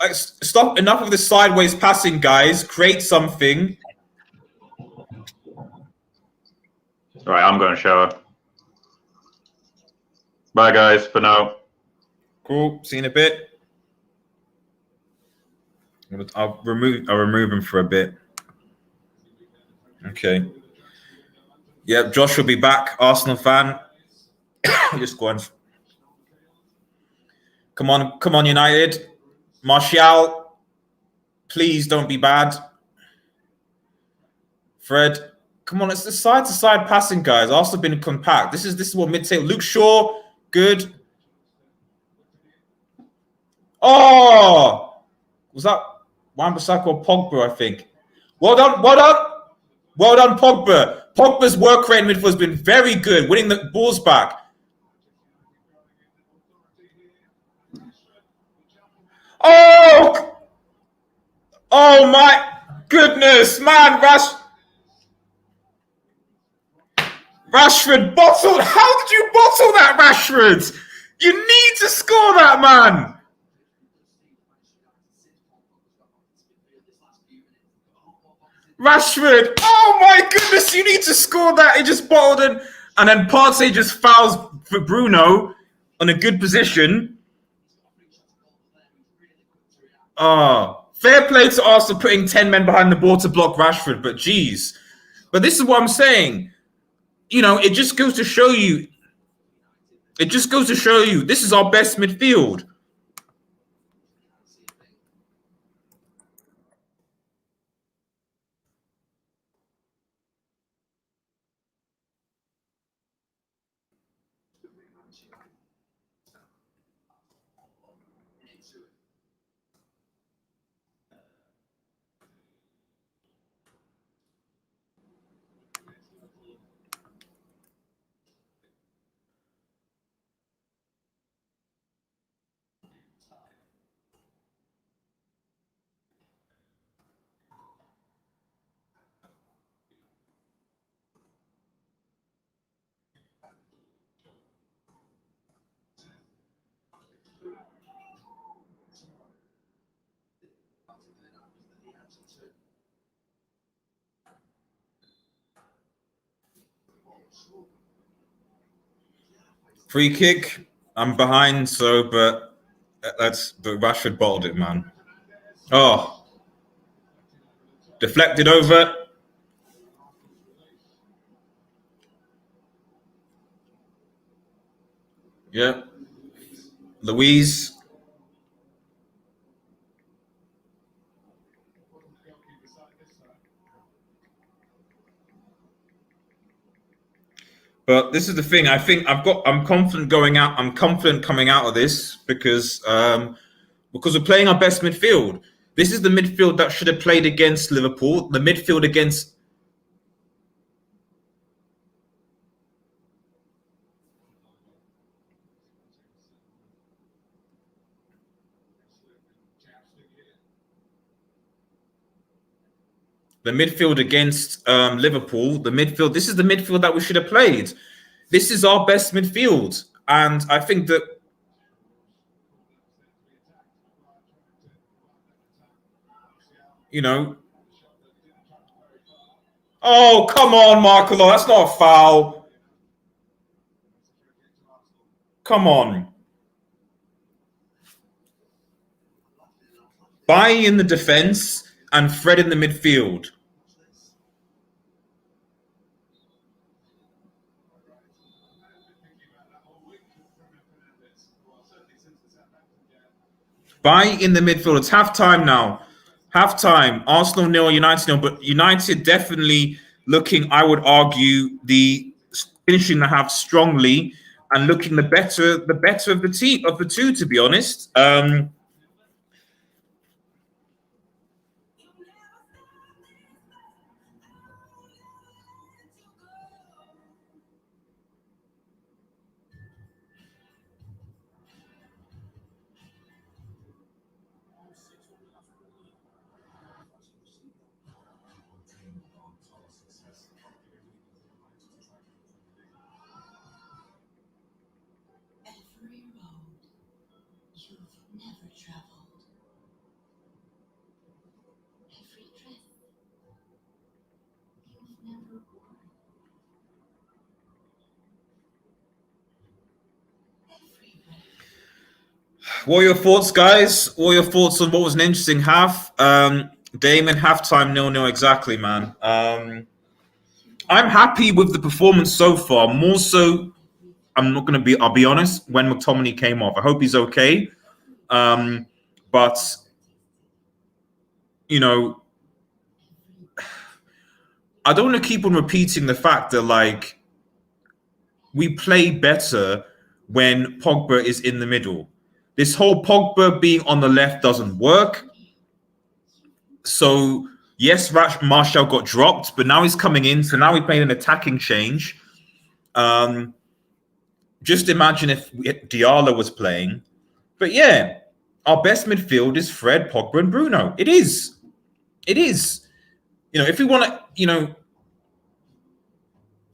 stop. Enough of the sideways passing, guys. Create something. Right, I'm going to shower. Bye, guys, for now. Cool. See you in a bit. I'll remove him for a bit. Okay. Yep, Josh will be back. Arsenal fan. Just go on. Come on, United. Martial, please don't be bad. Fred, come on, it's the side-to-side passing, guys. Arsenal been compact. This is what mid-table. Luke Shaw, good. Oh, was that Wan-Bissaka or Pogba? I think. Well done, Pogba. Pogba's work rate in midfield has been very good, winning the balls back. Oh my goodness, man, Rashford bottled. How did you bottle that, Rashford? You need to score that, man. Rashford, oh my goodness, you need to score that. He just bottled it. And then Partey just fouls for Bruno on a good position. Fair play to Arsenal putting 10 men behind the ball to block Rashford, but geez. But this is what I'm saying. You know, it just goes to show you. This is our best midfield. Free kick. I'm behind, but Rashford bottled it, man. Oh, deflected over. Yeah, Louise. But this is the thing. I'm confident going out. I'm confident coming out of this because we're playing our best midfield. This is the midfield that should have played against Liverpool. The midfield against. The midfield against Liverpool, the midfield. This is the midfield that we should have played. This is our best midfield, and I think that. You know. Oh, come on, Michael. That's not a foul. Come on. Bailly in the defense and Fred in the midfield. Bailly in the midfield. It's half-time now. Half-time. Arsenal 0, United 0. But United definitely looking, I would argue, the finishing the half strongly and looking the better of the two, to be honest. What are your thoughts, guys? What are your thoughts on what was an interesting half? Damon, halftime 0-0 exactly, man. I'm happy with the performance so far. More so, I'll be honest, when McTominay came off. I hope he's okay. But, you know, I don't want to keep on repeating the fact that, like, we play better when Pogba is in the middle. This whole Pogba being on the left doesn't work. So, yes, Martial got dropped, but now he's coming in. So now we played an attacking change. Just imagine if Diallo was playing. But yeah, our best midfield is Fred, Pogba, and Bruno. It is. It is. You know, if we want to, you know,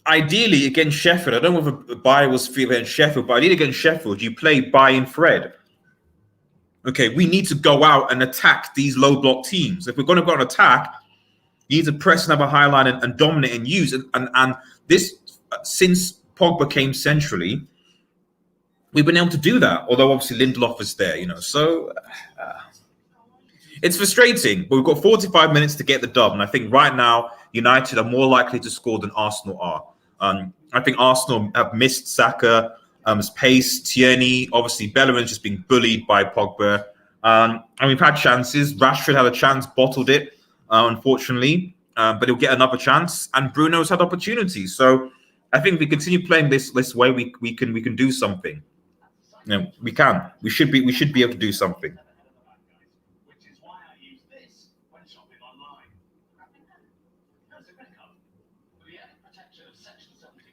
ideally against Sheffield, I don't know if Bayer was feeling against Sheffield, but ideally against Sheffield, you play Bayer and Fred. Okay, we need to go out and attack these low block teams. If we're going to go on attack, you need to press and have a high line and dominate and use. And this, since Pogba came centrally, we've been able to do that. Although obviously Lindelof is there, you know. So it's frustrating, but we've got 45 minutes to get the dub. And I think right now, United are more likely to score than Arsenal are. I think Arsenal have missed Saka's pace, Tierney, obviously Bellerin's just being bullied by Pogba. And we've had chances. Rashford had a chance, bottled it, unfortunately. But he'll get another chance. And Bruno's had opportunities. So I think if we continue playing this way, we can do something. You know, we can. We should be able to do something.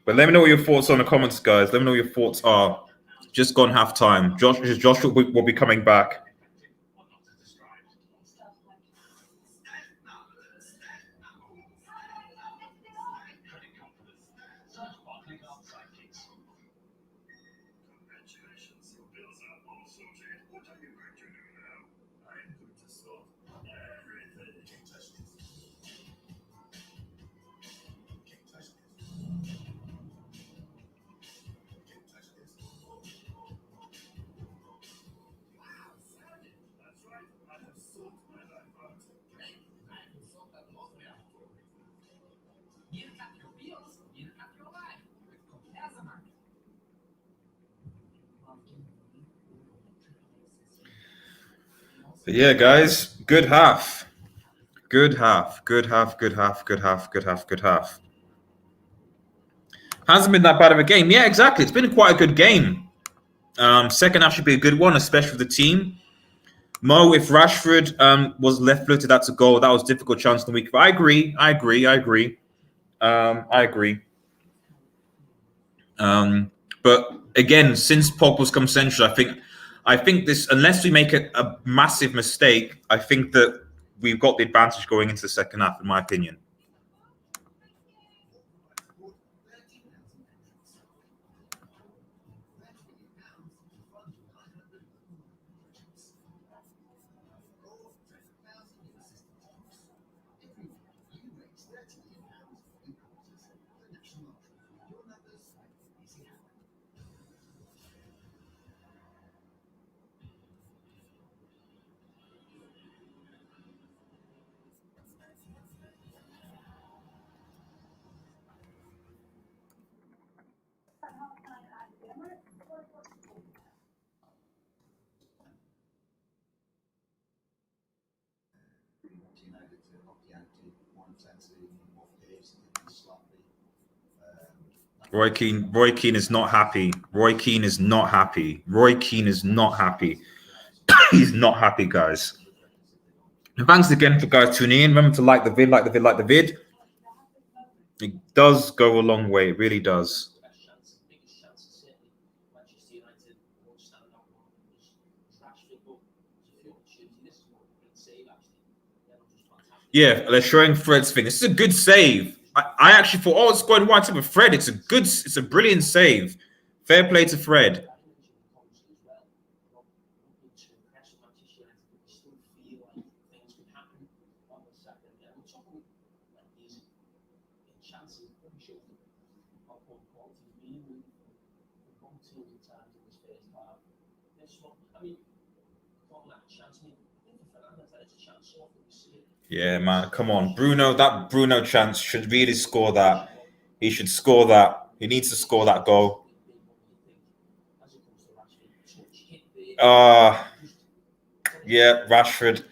But let me know what your thoughts are in the comments, guys. Let me know what your thoughts are. Just gone half time. Josh will be coming back. But yeah, guys, good half. Good half. Good half. Good half. Good half. Good half. Good half. Hasn't been that bad of a game. Yeah, exactly. It's been quite a good game. Second half should be a good one, especially for the team. Mo, if Rashford was left-footed, that's a goal. That was a difficult chance in the week. But I agree. But again, since Pogba's come central, I think this, unless we make a massive mistake, I think that we've got the advantage going into the second half, in my opinion. Roy Keane is not happy. Roy Keane is not happy. He's not happy, guys. And thanks again for guys tuning in. Remember to like the vid. It does go a long way. It really does. Yeah, they're showing Fred's thing. This is a good save. I actually thought, it's going wide to Fred. It's a brilliant save. Fair play to Fred. Yeah, man, come on, Bruno. That Bruno chance should really score that. He should score that. He needs to score that goal. Yeah, Rashford.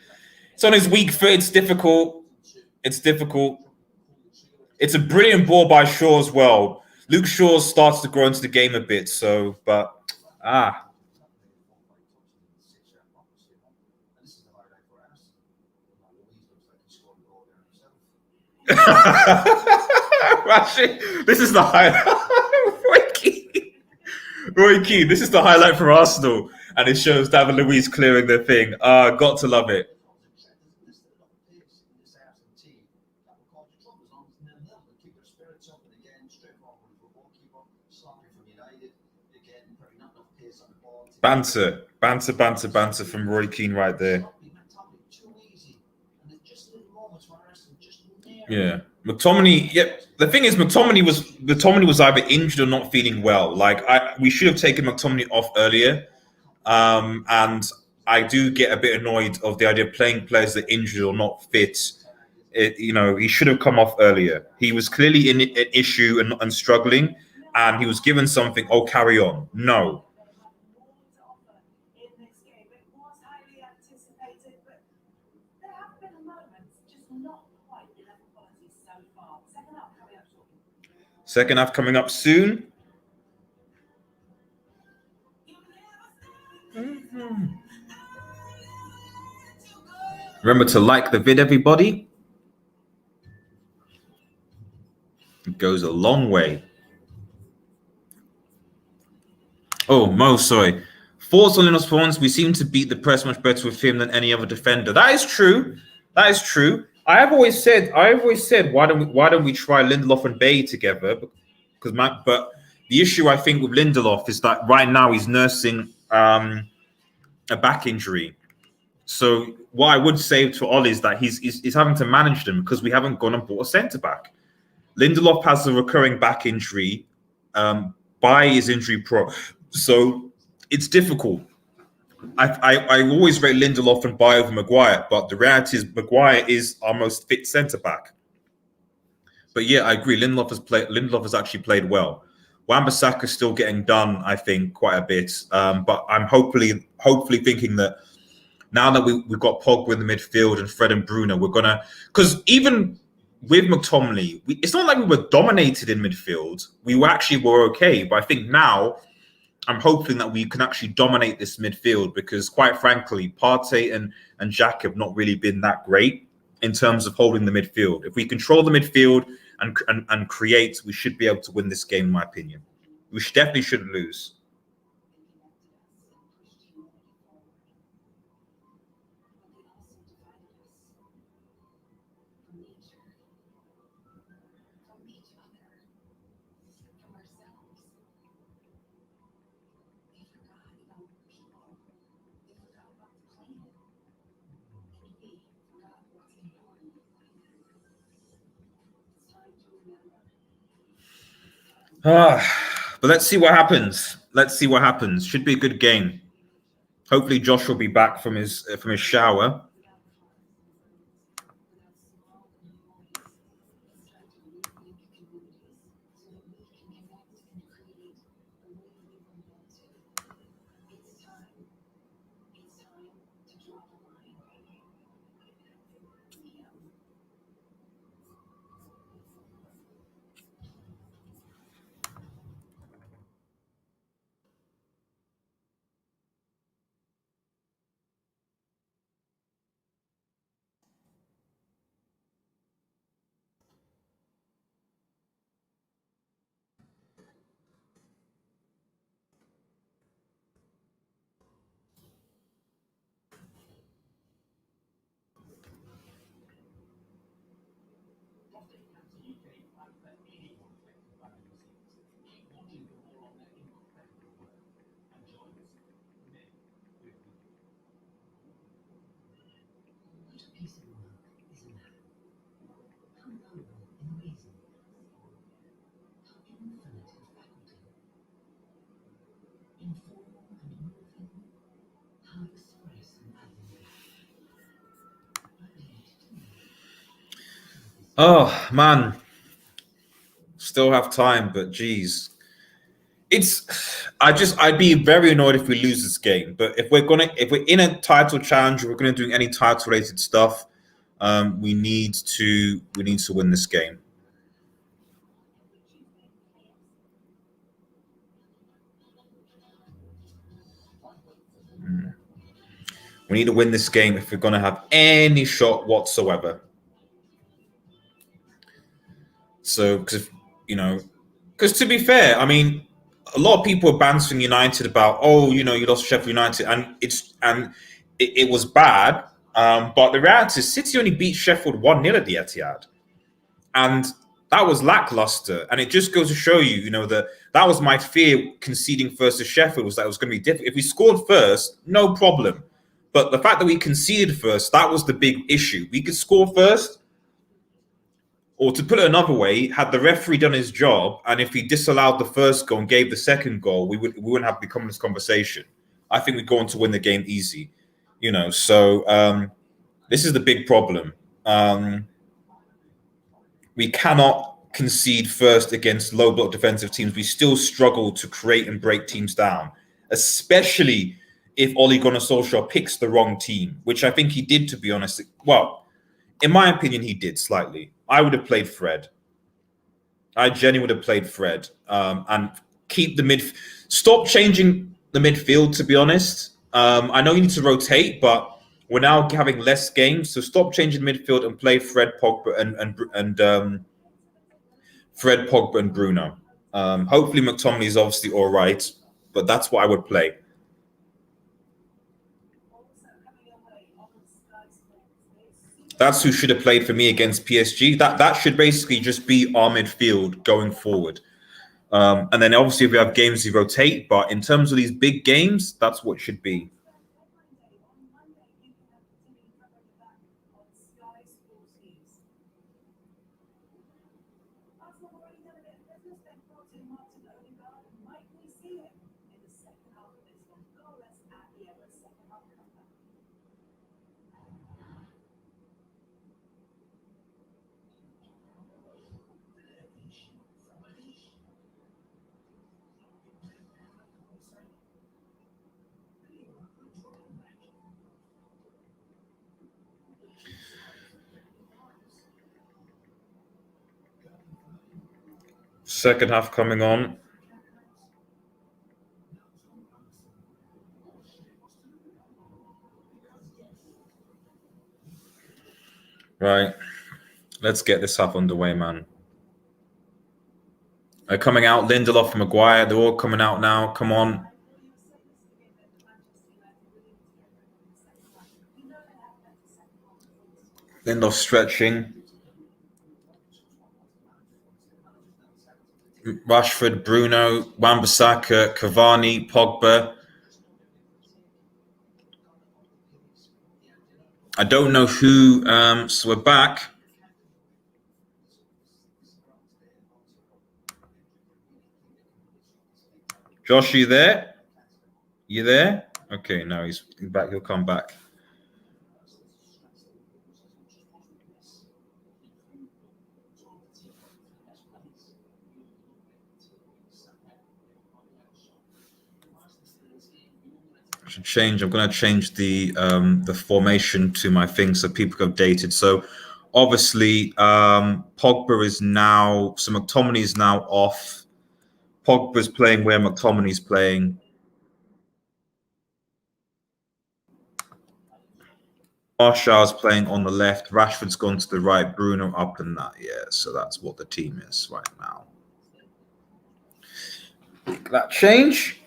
It's on his weak foot. It's difficult. It's difficult. It's a brilliant ball by Shaw as well. Luke Shaw starts to grow into the game a bit. So, but this is the highlight. Roy Keane, this is the highlight for Arsenal, and it shows David Luiz clearing their thing. Got to love it. Banter, banter, banter, banter from Roy Keane right there. Yeah, McTominay. Yeah, the thing is, McTominay was either injured or not feeling well. Like we should have taken McTominay off earlier. And I do get a bit annoyed of the idea of playing players that are injured or not fit. He should have come off earlier. He was clearly in an issue and struggling, and he was given something. Oh, carry on. No. Second half coming up soon. Remember to like the vid, everybody. It goes a long way. Oh, Mo, sorry. Thoughts on Linus Pons? We seem to beat the press much better with him than any other defender. That is true. That is true. I've always said, why don't we try Lindelof and Bay together? But the issue I think with Lindelof is that right now he's nursing a back injury. So what I would say to Ollie is that he's having to manage them because we haven't gone and bought a centre back. Lindelof has a recurring back injury. By his injury pro, so it's difficult. I always rate Lindelof and Baye over Maguire, but the reality is Maguire is our most fit centre back. But yeah, I agree. Lindelof has actually played well. Wan-Bissaka is still getting done, I think, quite a bit. But I'm hopefully thinking that now that we've got Pogba in the midfield and Fred and Bruno, we're gonna, because even with McTominay, it's not like we were dominated in midfield. We were okay, but I think now I'm hoping that we can actually dominate this midfield because, quite frankly, Partey and Jack have not really been that great in terms of holding the midfield. If we control the midfield and create, we should be able to win this game, in my opinion. We definitely shouldn't lose. But let's see what happens. Should be a good game. Hopefully, Josh will be back from his shower. Oh man, still have time, but geez, I'd be very annoyed if we lose this game. But if we're in a title challenge, we're gonna do any title related stuff. We need to win this game. We need to win this game if we're going to have any shot whatsoever. So, because to be fair, I mean, a lot of people are bouncing United about, you lost Sheffield United, and it was bad. But the reality is, City only beat Sheffield 1-0 at the Etihad, and that was lackluster. And it just goes to show you, that was my fear conceding first to Sheffield, was that it was going to be different. If we scored first, no problem. But the fact that we conceded first, that was the big issue. We could score first, or to put it another way, had the referee done his job, and if he disallowed the first goal and gave the second goal, we wouldn't have become this conversation. I think we'd go on to win the game easy. So this is the big problem. We cannot concede first against low block defensive teams. We still struggle to create and break teams down, especially if Ole Gunnar Solskjaer picks the wrong team, which I think he did, to be honest. Well, in my opinion, he did slightly. I would have played Fred. I genuinely would have played Fred and keep the mid. Stop changing the midfield, to be honest. I know you need to rotate, but we're now having less games, so stop changing midfield and play Fred, Pogba, and Fred, Pogba, and Bruno. Hopefully, McTominay is obviously all right, but that's what I would play. That's who should have played for me against PSG. That should basically just be our midfield going forward. And then obviously if we have games we rotate, but in terms of these big games, that's what it should be. Second half coming on. Right. Let's get this half underway, man. They're coming out. Lindelof, Maguire, they're all coming out now. Come on. Lindelof stretching. Rashford, Bruno, Wan-Bissaka, Cavani, Pogba. I don't know who. So we're back. Josh, you there? You there? Okay, no, he's back. He'll come back. Change. I'm going to change the formation to my thing so people get updated. So obviously Pogba is now, so McTominay is now off. Pogba's playing where McTominay's playing. Martial's playing on the left. Rashford's gone to the right. Bruno up and that. Yeah, so that's what the team is right now. Make that change.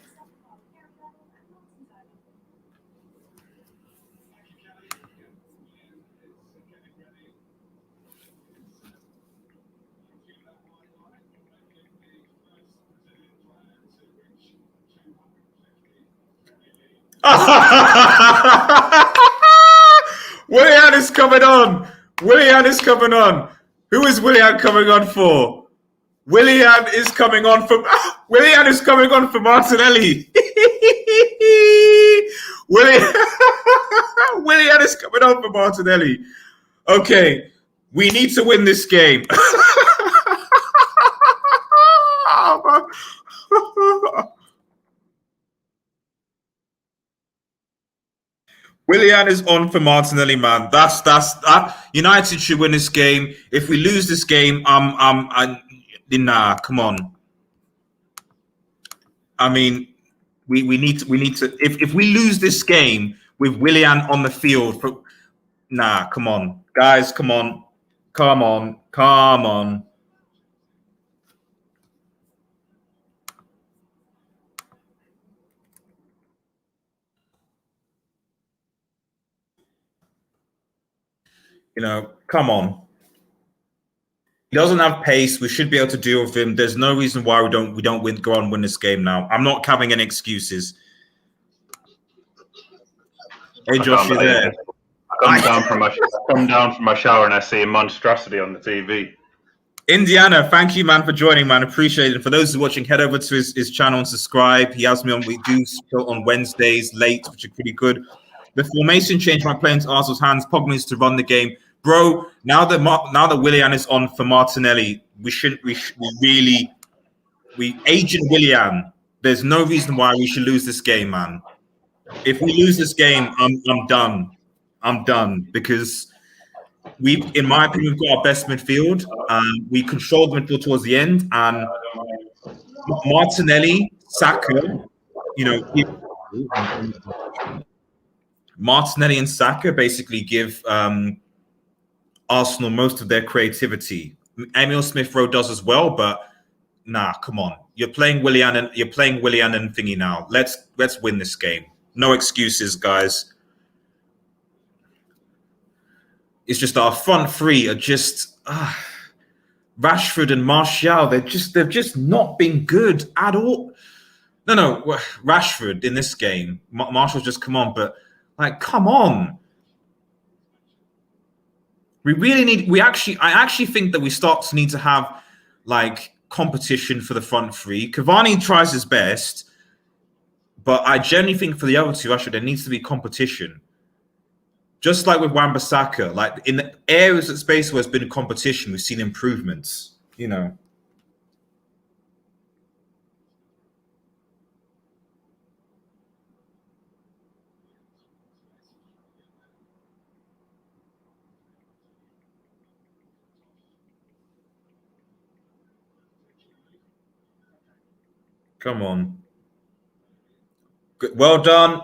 Willian is coming on. Willian is coming on. Who is Willian coming on for? Willian is coming on for Martinelli. Willian is coming on for Martinelli. Okay, We need to win this game. Willian is on for Martinelli, man. That United should win this game. If we lose this game, nah, come on. I mean, we need to. If we lose this game with Willian on the field, nah, come on, guys, come on. You know, come on. He doesn't have pace. We should be able to deal with him. There's no reason why we don't go on and win this game now. I'm not having any excuses. Hey Josh, you there? I come down from my shower and I see a monstrosity on the TV. Indiana, thank you, man, for joining, man. Appreciate it. And for those who are watching, head over to his channel and subscribe. He has me on. We do on Wednesdays late, which are pretty good. The formation change might play into Arsenal's hands. Pogba needs to run the game, bro. Now that Willian is on for Martinelli, Agent Willian. There's no reason why we should lose this game, man. If we lose this game, I'm done. I'm done because in my opinion, we've got our best midfield. We controlled the midfield towards the end, and Martinelli, Saka, Martinelli and Saka basically give Arsenal most of their creativity. Emil Smith-Rowe does as well, but nah, come on. You're playing Willian and Thingy now. Let's win this game. No excuses, guys. It's just our front three are just Rashford and Martial. They've just not been good at all. No, Rashford in this game. Martial's just come on, but like, come on. We really need. I actually think that we start to need to have like competition for the front three. Cavani tries his best, but I genuinely think for the other two, there needs to be competition. Just like with Wan-Bissaka, like in the areas of space where there's been competition, we've seen improvements. Come on. Good. Well done.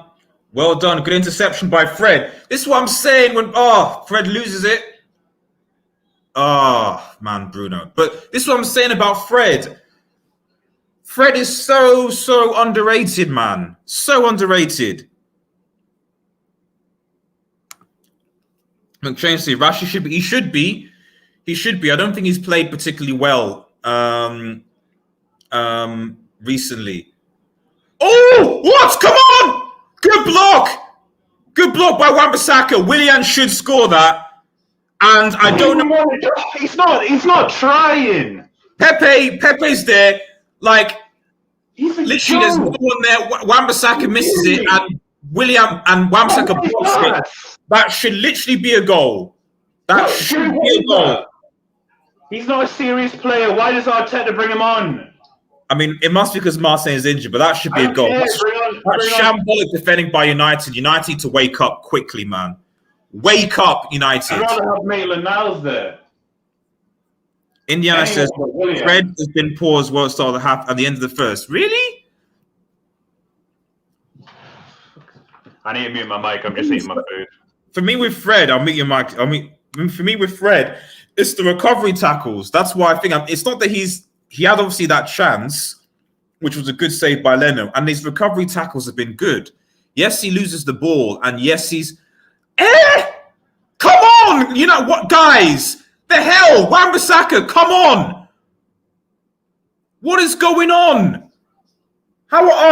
Well done. Good interception by Fred. This is what I'm saying when Fred loses it. Oh, man, Bruno. But this is what I'm saying about Fred. Fred is so underrated, man. So underrated. McChancy, Rashi should be. I don't think he's played particularly well recently. Oh, what? Come on! Good block! Good block by Wan-Bissaka. Willian should score that. And I don't know. He's not trying. Pepe's there. Like, literally, there's no one there. Wan-Bissaka misses it, and Willian and Wan-Bissaka blocks it. That should literally be a goal. That should be a goal. He's not a serious player. Why does Arteta bring him on? I mean, it must be because Marseille is injured, but that should be a goal. That's shambolic defending by United. United need to wake up quickly, man. Wake up, United. I'd rather have Maitland-Niles there. Indiana says Fred has been poor as well at the start of the half at the end of the first. Really? I need to mute my mic. I'm just eating my food. For me with Fred, I'll mute your mic. For me with Fred, it's the recovery tackles. That's why I think it's not that he had obviously that chance, which was a good save by Leno, and his recovery tackles have been good. Yes, he loses the ball, and yes, he's come on! You know what, guys? The hell, Wan-Bissaka, come on! What is going on? How are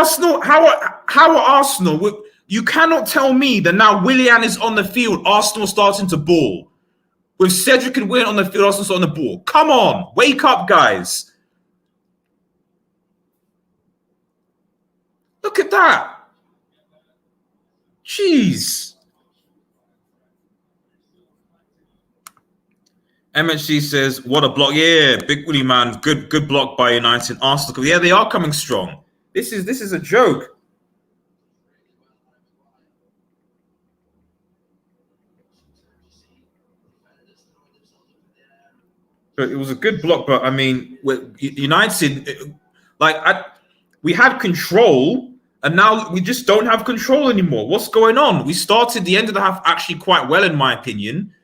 Arsenal? You cannot tell me that now Willian is on the field, Arsenal starting to ball. With Cedric and Willian on the field, Arsenal's on the ball. Come on, wake up, guys. Look at that. Jeez. MHC says, what a block. Yeah, Big Willie, man. Good block by United. Arsenal. Yeah, they are coming strong. This is a joke. But it was a good block, but I mean, United, we had control, and now we just don't have control anymore. What's going on? We started the end of the half actually quite well, in my opinion.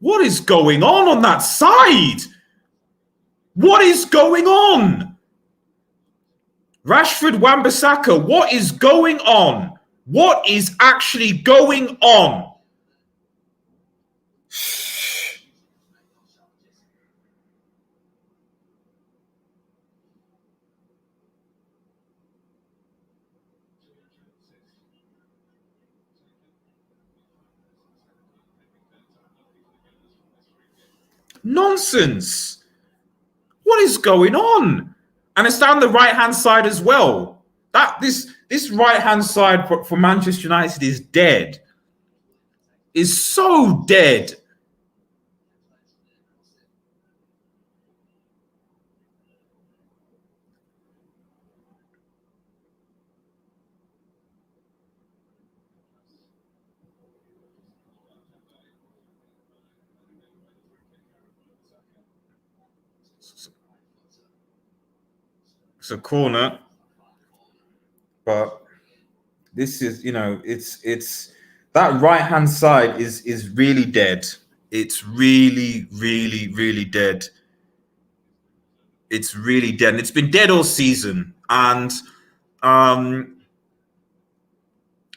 What is going on that side? What is going on? Rashford, Wan-Bissaka, what is going on? What is actually going on? Nonsense. What is going on? And it's down the right-hand side as well. This right-hand side for Manchester United is dead. Is so dead. It's a corner, but this is, it's that right-hand side is really dead. It's really, really, really dead. It's really dead. And it's been dead all season. And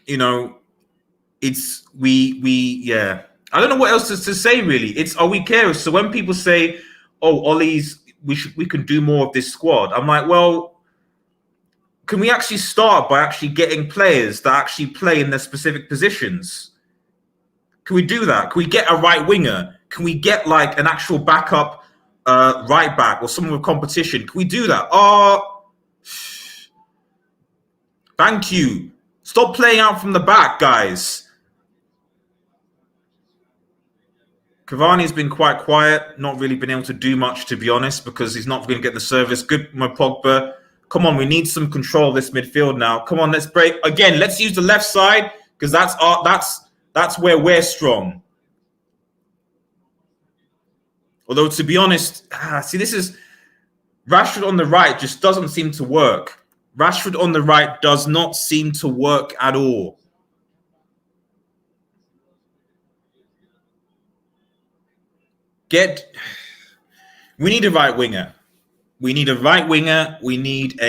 it's yeah. I don't know what else to say really. Are we careless? So when people say, "Oh, Ollie's, we can do more of this squad," I'm like, well, can we actually start by actually getting players that actually play in their specific positions? Can we do that? Can we get a right winger? Can we get like an actual backup right back or someone with competition? Can we do that? Thank you. Stop playing out from the back, guys. Cavani's been quite quiet, not really been able to do much, to be honest, because he's not going to get the service. Good, my Pogba. Come on, we need some control of this midfield now. Come on, let's break again. Let's use the left side because that's where we're strong. Although, to be honest, this is Rashford on the right just doesn't seem to work. Rashford on the right does not seem to work at all. We need a right winger. We need a right winger. We need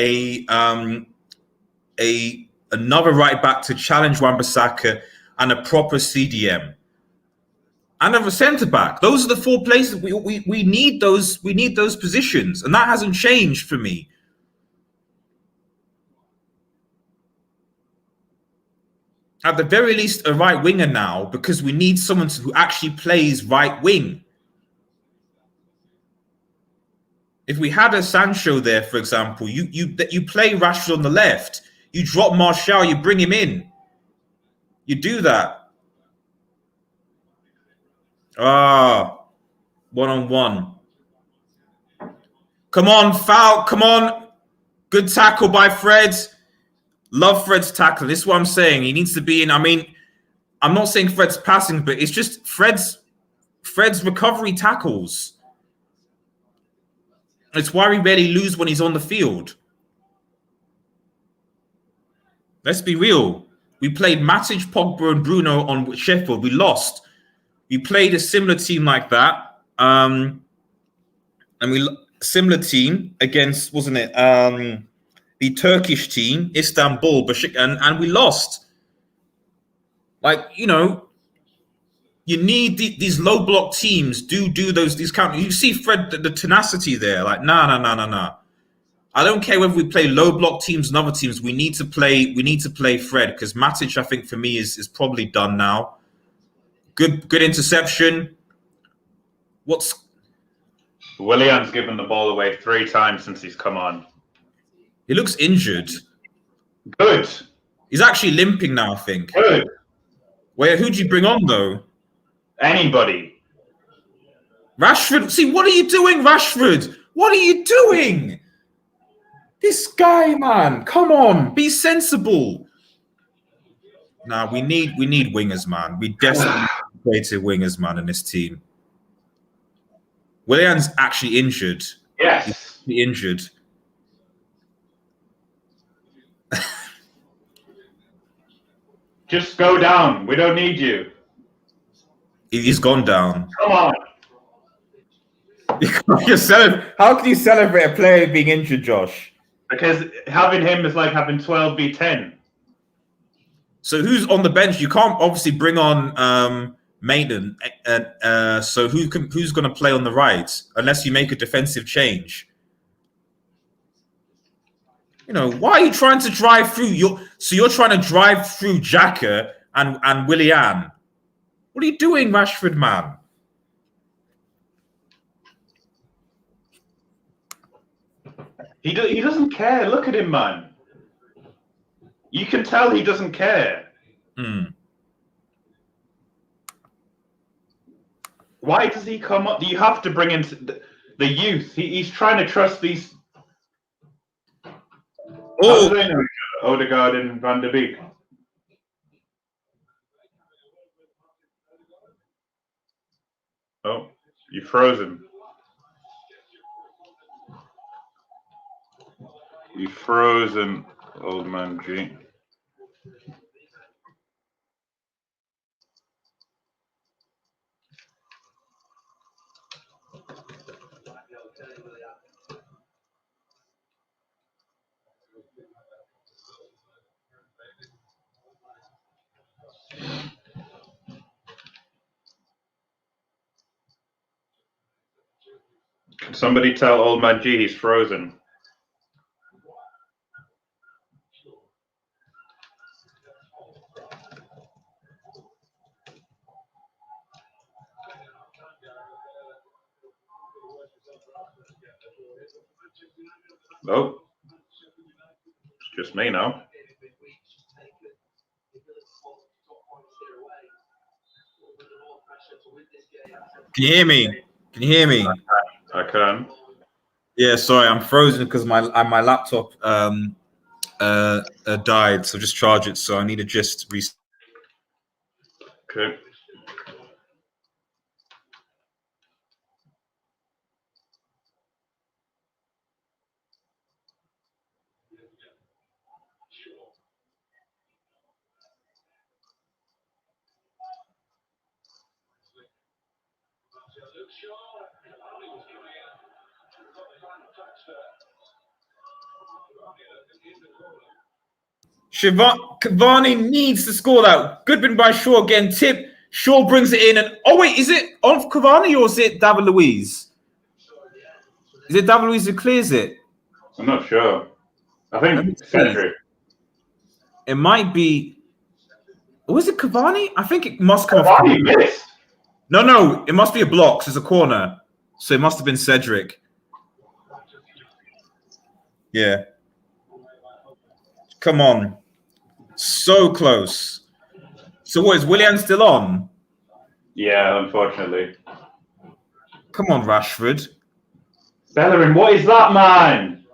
another right back to challenge Wan-Bissaka and a proper CDM. And a centre back. Those are the four places we need those. We need those positions, and that hasn't changed for me. At the very least, a right winger now, because we need someone who actually plays right wing. If we had a Sancho there, for example, you play Rashford on the left, you drop Martial, you bring him in, you do that. One-on-one. Come on, foul. Come on. Good tackle by Fred. Love Fred's tackle. This is what I'm saying. He needs to be in. I mean, I'm not saying Fred's passing, but it's just Fred's recovery tackles. It's why we barely lose when he's on the field. Let's be real. We played Matic, Pogba, and Bruno on Sheffield. We lost. We played a similar team like that. Similar team against, wasn't it? The Turkish team, Istanbul, and we lost. Like, you need these low block teams do these counters. You see Fred, the tenacity there. Like, nah. I don't care whether we play low block teams and other teams. We need to play Fred, because Matic, I think, for me, is probably done now. Good interception. Willian's given the ball away 3 times since he's come on. He looks injured. Good. He's actually limping now, I think. Good. Wait, who'd you bring on, though? Anybody. Rashford. See, what are you doing, Rashford? What are you doing? This guy, man. Come on. Be sensible. Nah, we need wingers, man. We desperately need creative wingers, man, in this team. Willian's actually injured. Yes. He's injured. Just go down. We don't need you. He's gone down. Come on. How can you celebrate a player being injured, Josh? Because having him is like having 12v10. So who's on the bench? You can't obviously bring on Maitland. So who's going to play on the right unless you make a defensive change? You know, why are you trying to drive through? You're trying to drive through Xhaka and Willian. What are you doing, Rashford, man? He doesn't care. Look at him, man. You can tell he doesn't care. Why does he come up? You have to bring in the youth. He's trying to trust these. Oh, Odegaard and Van de Beek. Oh, you frozen. You frozen, old man G. Can somebody tell old man G he's frozen? Oh, it's just me now. Can you hear me? Can you hear me? I can. Yeah, sorry, I'm frozen because my laptop died, so just charge it. So I need to just reset. Okay. Cavani needs to score that. Goodwin by Shaw again. Tip. Shaw brings it in, and wait, is it on Cavani or is it David Luiz? Is it David Luiz who clears it? I'm not sure. I think Cedric. It might be. Was it Cavani? I think it must come off. Cavani missed. No, it must be a block. So it's a corner, so it must have been Cedric. Yeah. Come on. So close. So what, is Willian still on? Yeah, unfortunately. Come on, Rashford. Bellerin, what is that, man?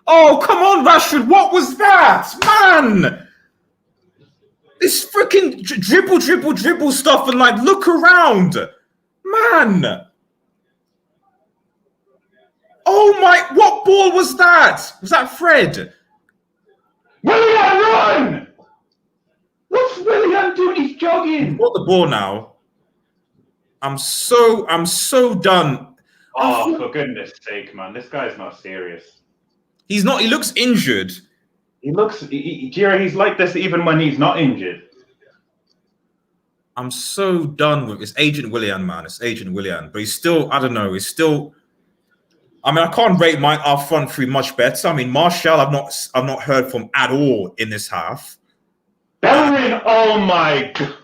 Oh, come on, Rashford. What was that? Man! This freaking dribble stuff and like look around. Man! Oh my, what ball was that? Was that Fred? Willian, run! What's Willian doing? He's jogging. He's got the ball now. I'm so done. Oh, for goodness sake, man. This guy's not serious. He's not. He looks injured. He looks... Jerry, he's like this even when he's not injured. I'm so done with... It's Agent Willian, man. It's Agent Willian. But he's still... I don't know. He's still... I mean, I can't rate our front three much better. I mean, Martial, I've not heard from at all in this half. Bellerin, oh my God.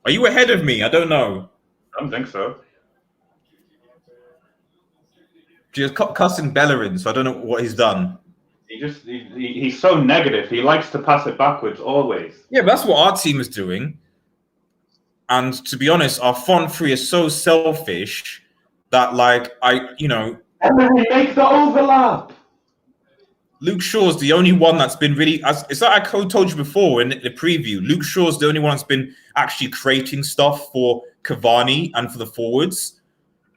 Are you ahead of me? I don't know. I don't think so. She's cussing Bellerin, so I don't know what he's done. he's so negative. He likes to pass it backwards always. Yeah, but that's what our team is doing. And to be honest, our front three is so selfish that, like, and then we make the overlap. Luke Shaw's the only one that's been really. It's like I told you before in the preview. Luke Shaw's the only one that's been actually creating stuff for Cavani and for the forwards.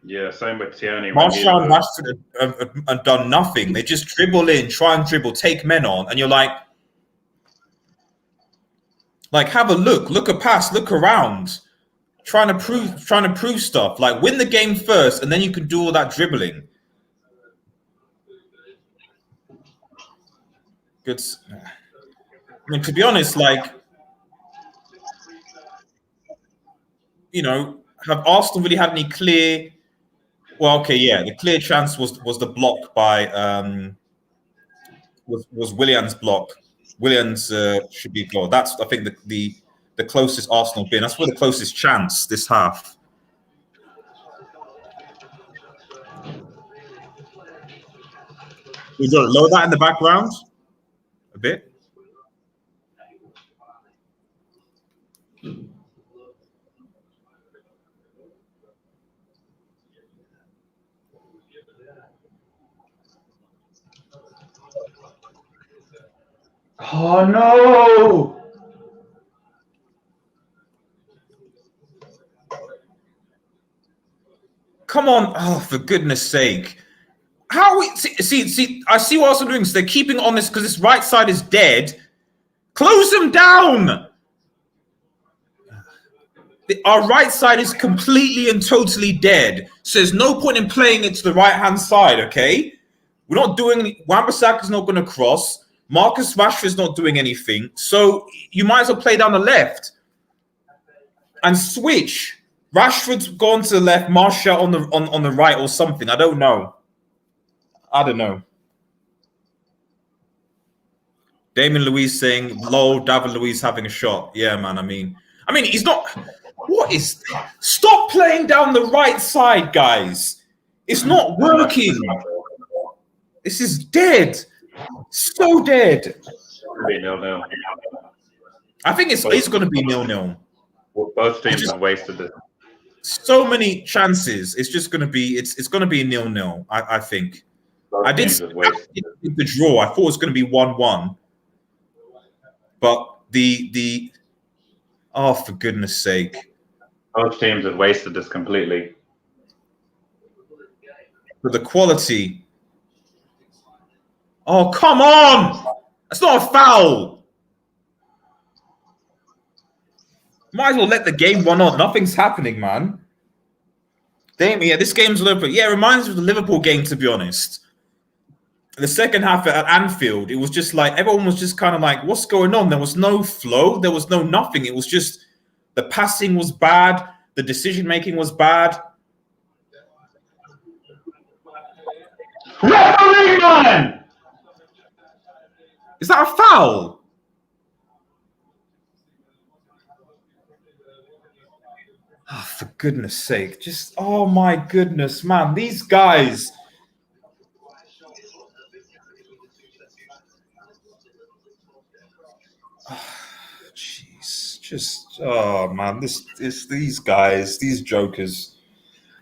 Yeah, same with Tierney. Martial and Rashford have done nothing. They just dribble in, try and dribble, take men on, and you're like, have a look a pass, look around, trying to prove stuff. Like, win the game first, and then you can do all that dribbling. Good. I mean, to be honest, have Arsenal really had any clear? Well, okay, yeah, the clear chance was the block by was Willian's block. Willian's should be goal. That's, I think, the closest Arsenal been. That's for the closest chance this half. We got lower that in the background a bit. Oh no! Come on! Oh, for goodness sake! How we see? I see what Arsenal are doing. So they're keeping on this because this right side is dead. Close them down. Our right side is completely and totally dead. So there's no point in playing it to the right-hand side, okay? We're not doing... Wan-Bissaka's not going to cross. Marcus Rashford's not doing anything. So you might as well play down the left. And switch. Rashford's gone to the left, Martial on the right or something. I don't know. Damien Luiz saying, lol, David Luiz having a shot. Yeah, man, I mean, he's not... What is... Stop playing down the right side, guys. It's not working. This is dead. So dead. Nil-nil. I think it's going to be 0-0. Well, both teams have wasted it. So many chances. It's just going to be... It's going to be 0-0, I think. I did the draw. I thought it was going to be 1-1. But the... Oh, for goodness sake. Both teams have wasted this completely. But the quality... Oh, come on! That's not a foul! Might as well let the game run on. Nothing's happening, man. Damn, yeah, this game's Liverpool. Yeah, it reminds me of the Liverpool game, to be honest. The second half at Anfield, it was just like, everyone was just kind of like, what's going on? There was no flow. There was no nothing. It was just, the passing was bad. The decision-making was bad. Referee, man! Is that a foul? Oh, for goodness sake. Just, oh my goodness, man. These guys... Jeez, just man, these guys, these jokers.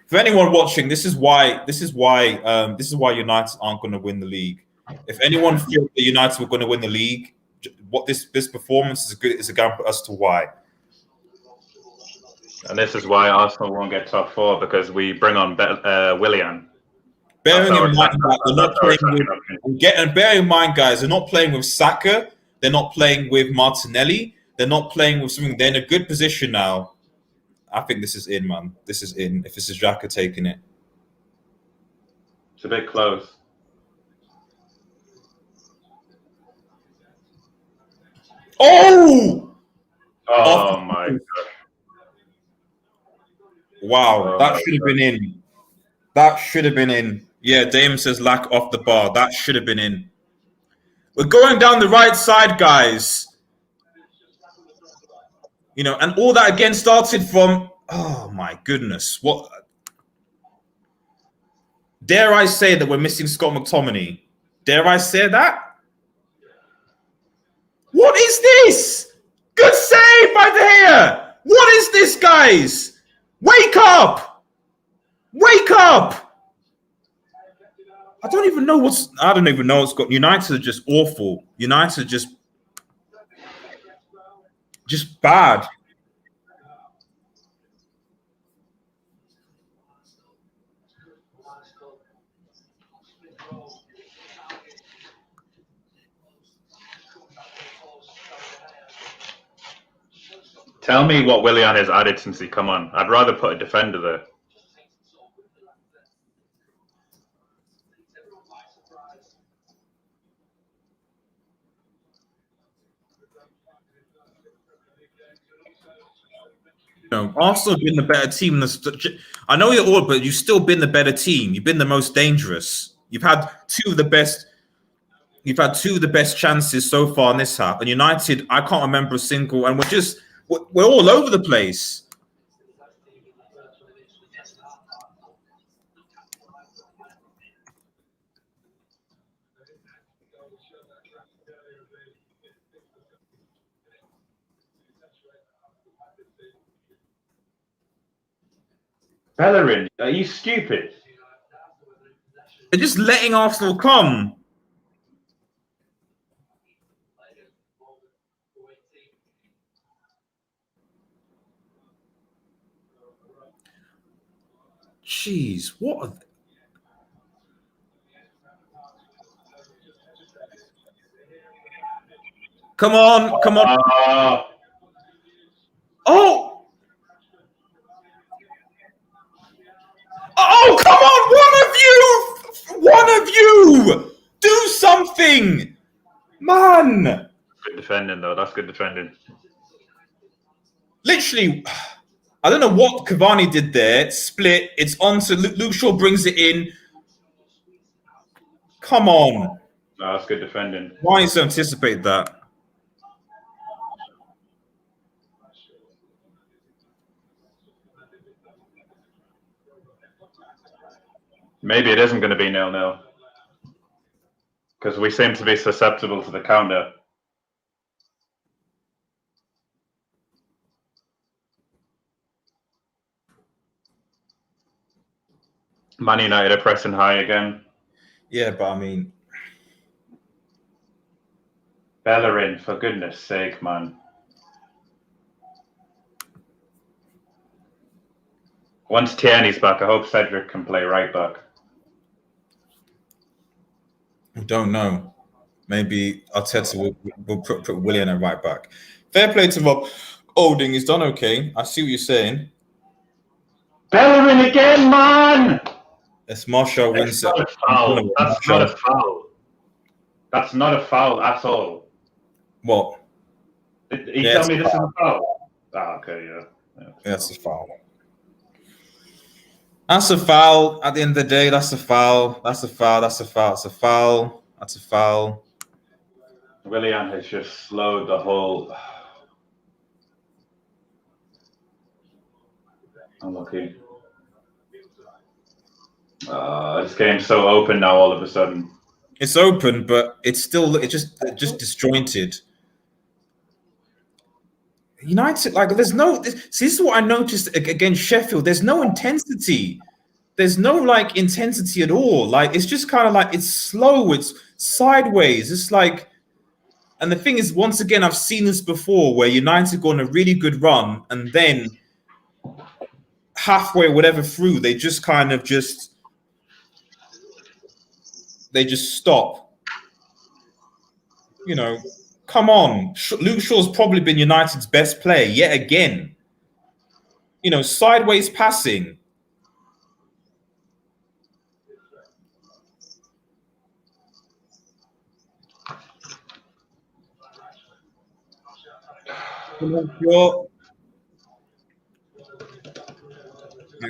For anyone watching, this is why United aren't going to win the league. If anyone feels that United were going to win the league, what this performance is a example as to why. And this is why Arsenal won't get top four, because we bring on Willian. Bearing in mind, guys, they're not playing with Saka. They're not playing with Martinelli. They're not playing with something. They're in a good position now. I think this is in, man. This is in. If this is Xhaka taking it. It's a bit close. Oh! Oh, my God. Wow, that should have been in. That should have been in. Yeah, Dame says lack off the bar. That should have been in. We're going down the right side, guys. You know, and all that again started from... Oh, my goodness. What? Dare I say that we're missing Scott McTominay? Dare I say that? What is this? Good save by De Gea. What is this, guys? Wake up! Wake up! I don't even know what's got. United are just awful. United are just bad. Tell me what Willian has added since he come on. I'd rather put a defender there. Arsenal have been the better team. I know you're all, but you've still been the better team. You've been the most dangerous. You've had two of the best. You've had two of the best chances so far in this half. And United, I can't remember a single. And we're all over the place. Bellerin, are you stupid? They're just letting Arsenal come. Jeez, what? Come on, come on. Oh! Oh, come on, one of you! Do something! Man! Good defending, though. That's good defending. Literally, I don't know what Cavani did there. Split. It's on to Luke Shaw, brings it in. Come on. No, that's good defending. Why didn't you anticipate that? Maybe it isn't going to be 0-0. Because we seem to be susceptible to the counter. Man United are pressing high again. Yeah, but I mean... Bellerin, for goodness sake, man. Once Tierney's back, I hope Cedric can play right back. I don't know. Maybe Arteta will put Willian at right back. Fair play to Rob Holding. He's done okay. I see what you're saying. Bellerin again, man! It's Marshall wins it. That's not a foul. That's not a foul at all. What? You tell me this is a foul? Ah, okay, yeah. That's a foul. That's a foul. At the end of the day, that's a foul. That's a foul. That's a foul. That's a foul. That's a foul. Willian has just slowed the whole... Unlucky. This game's so open now all of a sudden. It's open, but it's just disjointed. United, like, there's no... See, this is what I noticed against Sheffield. There's no intensity. There's no, like, intensity at all. Like, it's just kind of like, it's slow. It's sideways. It's like... And the thing is, once again, I've seen this before where United go on a really good run and then halfway, whatever through, they just kind of just... They just stop. You know... Come on. Luke Shaw's probably been United's best player yet again. You know, sideways passing.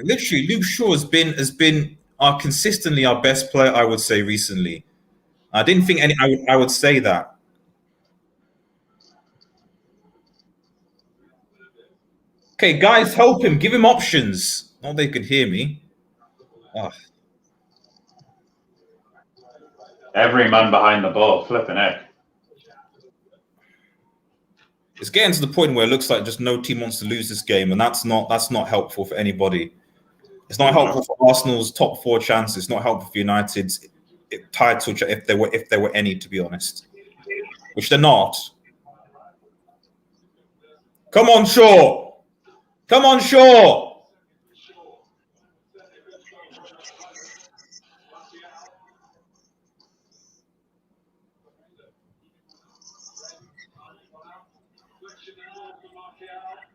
Literally, Luke Shaw has been consistently our best player, I would say, recently. I didn't think I would say that. Okay, guys, help him. Give him options. Not they could hear me. Oh. Every man behind the ball, flipping heck. It's getting to the point where it looks like just no team wants to lose this game, and that's not helpful for anybody. It's not helpful for Arsenal's top 4 chances. It's not helpful for United's title if there were any, to be honest, which they're not. Come on, Shaw! Come on, Shaw!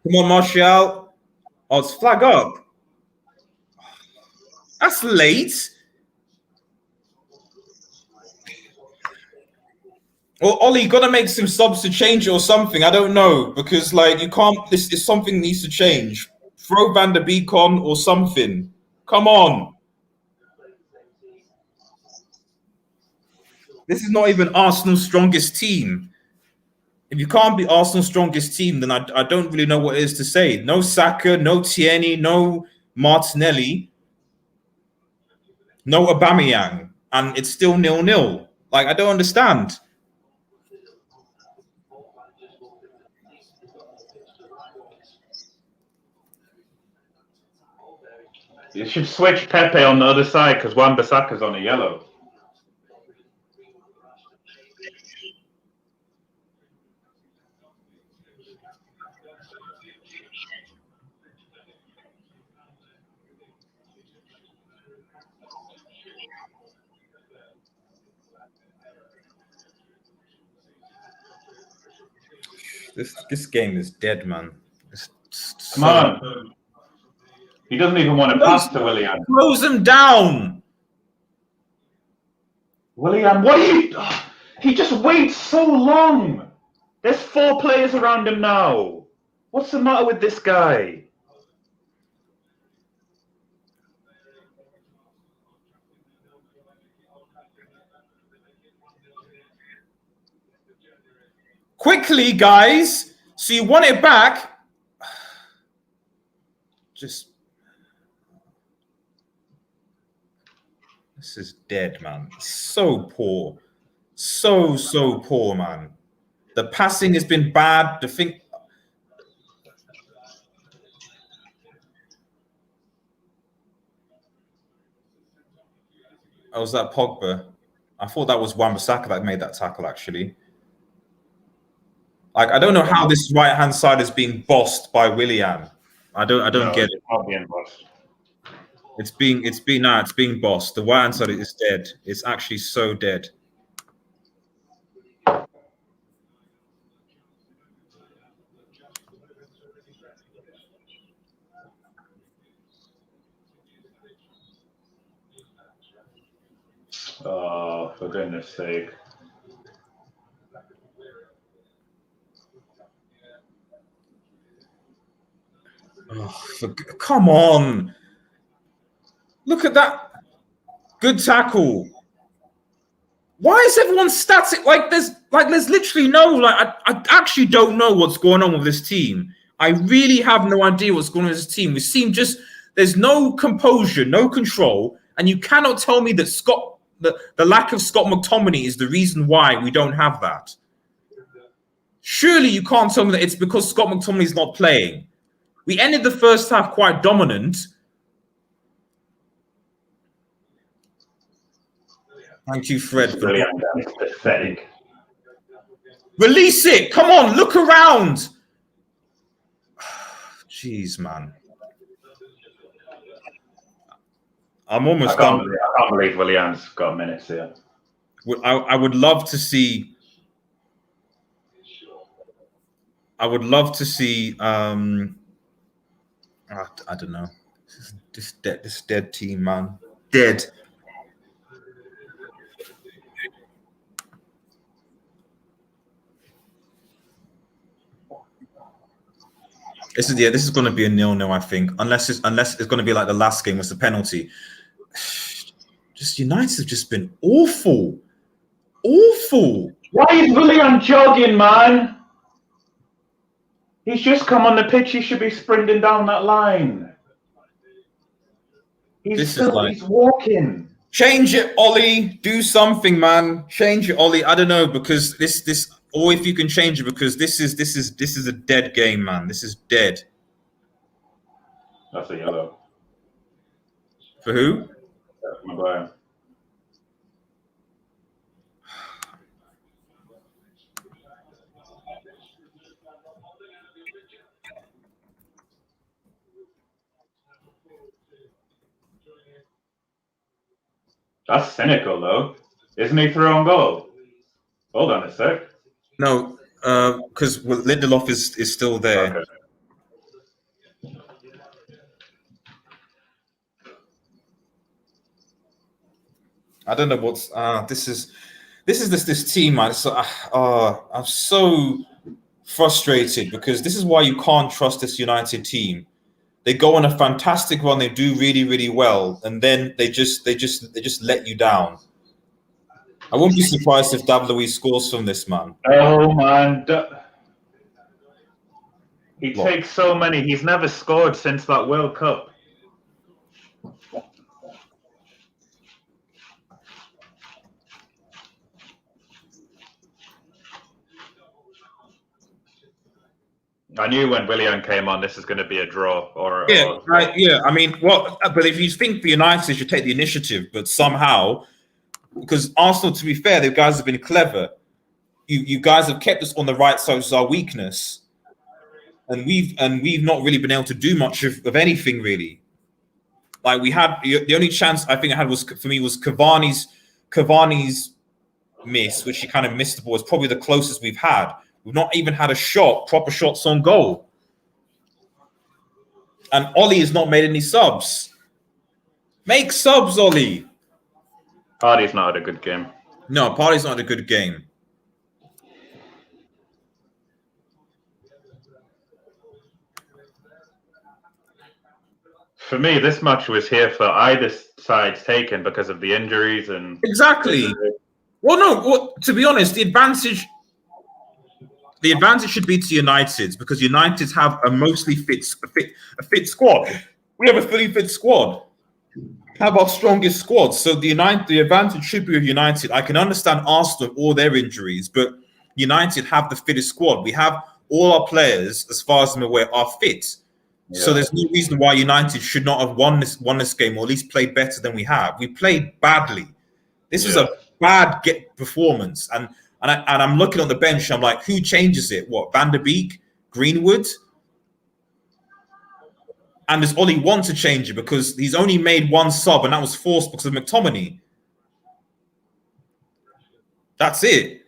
Come on, Martial. Oh, it's flag up. That's late. Well, Ollie, you got to make some subs to change it or something. I don't know, because like you can't. This is something needs to change. Throw Van der Beek on or something. Come on. This is not even Arsenal's strongest team. If you can't be Arsenal's strongest team, then I don't really know what it is to say. No Saka, no Tierney, no Martinelli, no Aubameyang, and it's still 0-0. Like, I don't understand. You should switch Pepe on the other side because Wan-Bissaka's on a yellow. This game is dead, man. Come on. He doesn't even want to pass to Willian. Close him down. Willian, what are you... He just waits so long. There's 4 players around him now. What's the matter with this guy? Quickly, guys. So you want it back. Just... This is dead, man. So poor. So poor, man. The passing has been bad. The thing... Oh, was that Pogba? I thought that was Wan-Bissaka that made that tackle, actually. Like, I don't know how this right-hand side is being bossed by Willian. I don't get it. Not being bossed. It's being bossed. The right-hand side is dead. It's actually so dead. Oh, for goodness sake. Oh, come on. Look at that. Good tackle. Why is everyone static? Like there's literally no, I actually don't know what's going on with this team. I really have no idea what's going on with this team. We seem there's no composure, no control, and you cannot tell me that the lack of Scott McTominay is the reason why we don't have that. Surely you can't tell me that it's because Scott McTominay is not playing. We ended the first half quite dominant. Thank you, Fred. It's pathetic. Release it. Come on, look around. Jeez, man. I'm almost done. I can't believe Willian's got minutes here. I would love to see. I would love to see. I don't know. This dead team, man. Dead. This is going to be a 0-0, I think, unless it's going to be like the last game was the penalty. Just United have just been awful. Why is Willian jogging, man? He's just come on the pitch. He should be sprinting down that line. He's walking. Change it, Ollie. Do something, man. Change it, Ollie. I don't know, because this, or if you can change it, because this is a dead game, man. This is dead. That's a yellow. For who? Maguire. That's cynical, though. Isn't he through on goal? Hold on a sec. No, because Lindelof is still there. Okay. I don't know what's this team, man. So, I'm so frustrated because this is why you can't trust this United team. They go on a fantastic run, they do really, really well, and then they just let you down. I wouldn't be surprised if David Luiz scores from this, man. Oh man, he takes so many. He's never scored since that World Cup. I knew when Willian came on, this is going to be a draw. Yeah. I mean, but if you think the United should take the initiative, but somehow, because Arsenal, to be fair, the guys have been clever. You guys have kept us on the right side, which is our weakness, and we've not really been able to do much of anything really. Like we had the only chance I think I had was Cavani's miss, which he kind of missed the ball. It's probably the closest we've had. We've not even had proper shots on goal. And Ollie has not made any subs. Make subs, Ollie. Partey's not had a good game. No, Partey's not had a good game. For me, this match was here for either side's taken because of the injuries and exactly. Well, no. To be honest, the advantage should be to United's because United's have a mostly fit squad. We have a fully fit squad. Have our strongest squad. So the advantage should be with United. I can understand Arsenal with all their injuries, but United have the fittest squad. We have all our players, as far as I'm aware, are fit. Yeah. So there's no reason why United should not have won this game, or at least played better than we have. We played badly. This was a bad performance, and I'm looking on the bench. I'm like, who changes it? What, Van der Beek, Greenwood? And does Ollie want to change it because he's only made one sub, and that was forced because of McTominay? That's it.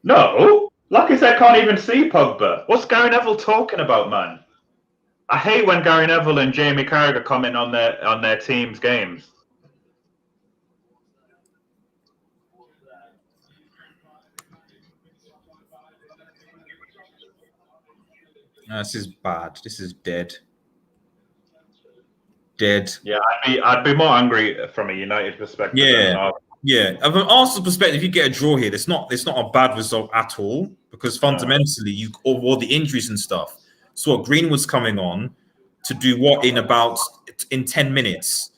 No, Lacazette can't even see Pogba. What's Gary Neville talking about, man? I hate when Gary Neville and Jamie Carragher comment on their team's games. No, this is bad. This is dead. Dead. Yeah, I'd be more angry from a United perspective. Yeah, from an Arsenal perspective, if you get a draw here, it's not a bad result at all because fundamentally all the injuries and stuff. So what, Greenwood's coming on to do what in 10 minutes?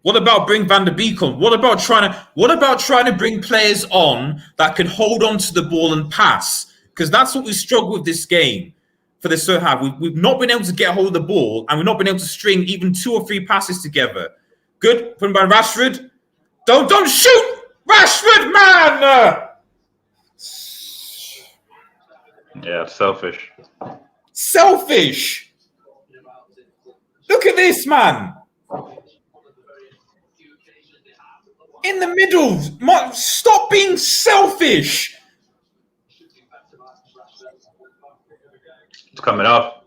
What about bring Van der Beek on? What about trying to bring players on that can hold on to the ball and pass? Because that's what we struggle with this game. For this so hard, we've not been able to get a hold of the ball, and we've not been able to string even 2 or 3 passes together. Good, put by Rashford. Don't shoot, Rashford, man. Yeah, selfish. Selfish. Look at this, man. In the middle. Stop being selfish. It's coming off.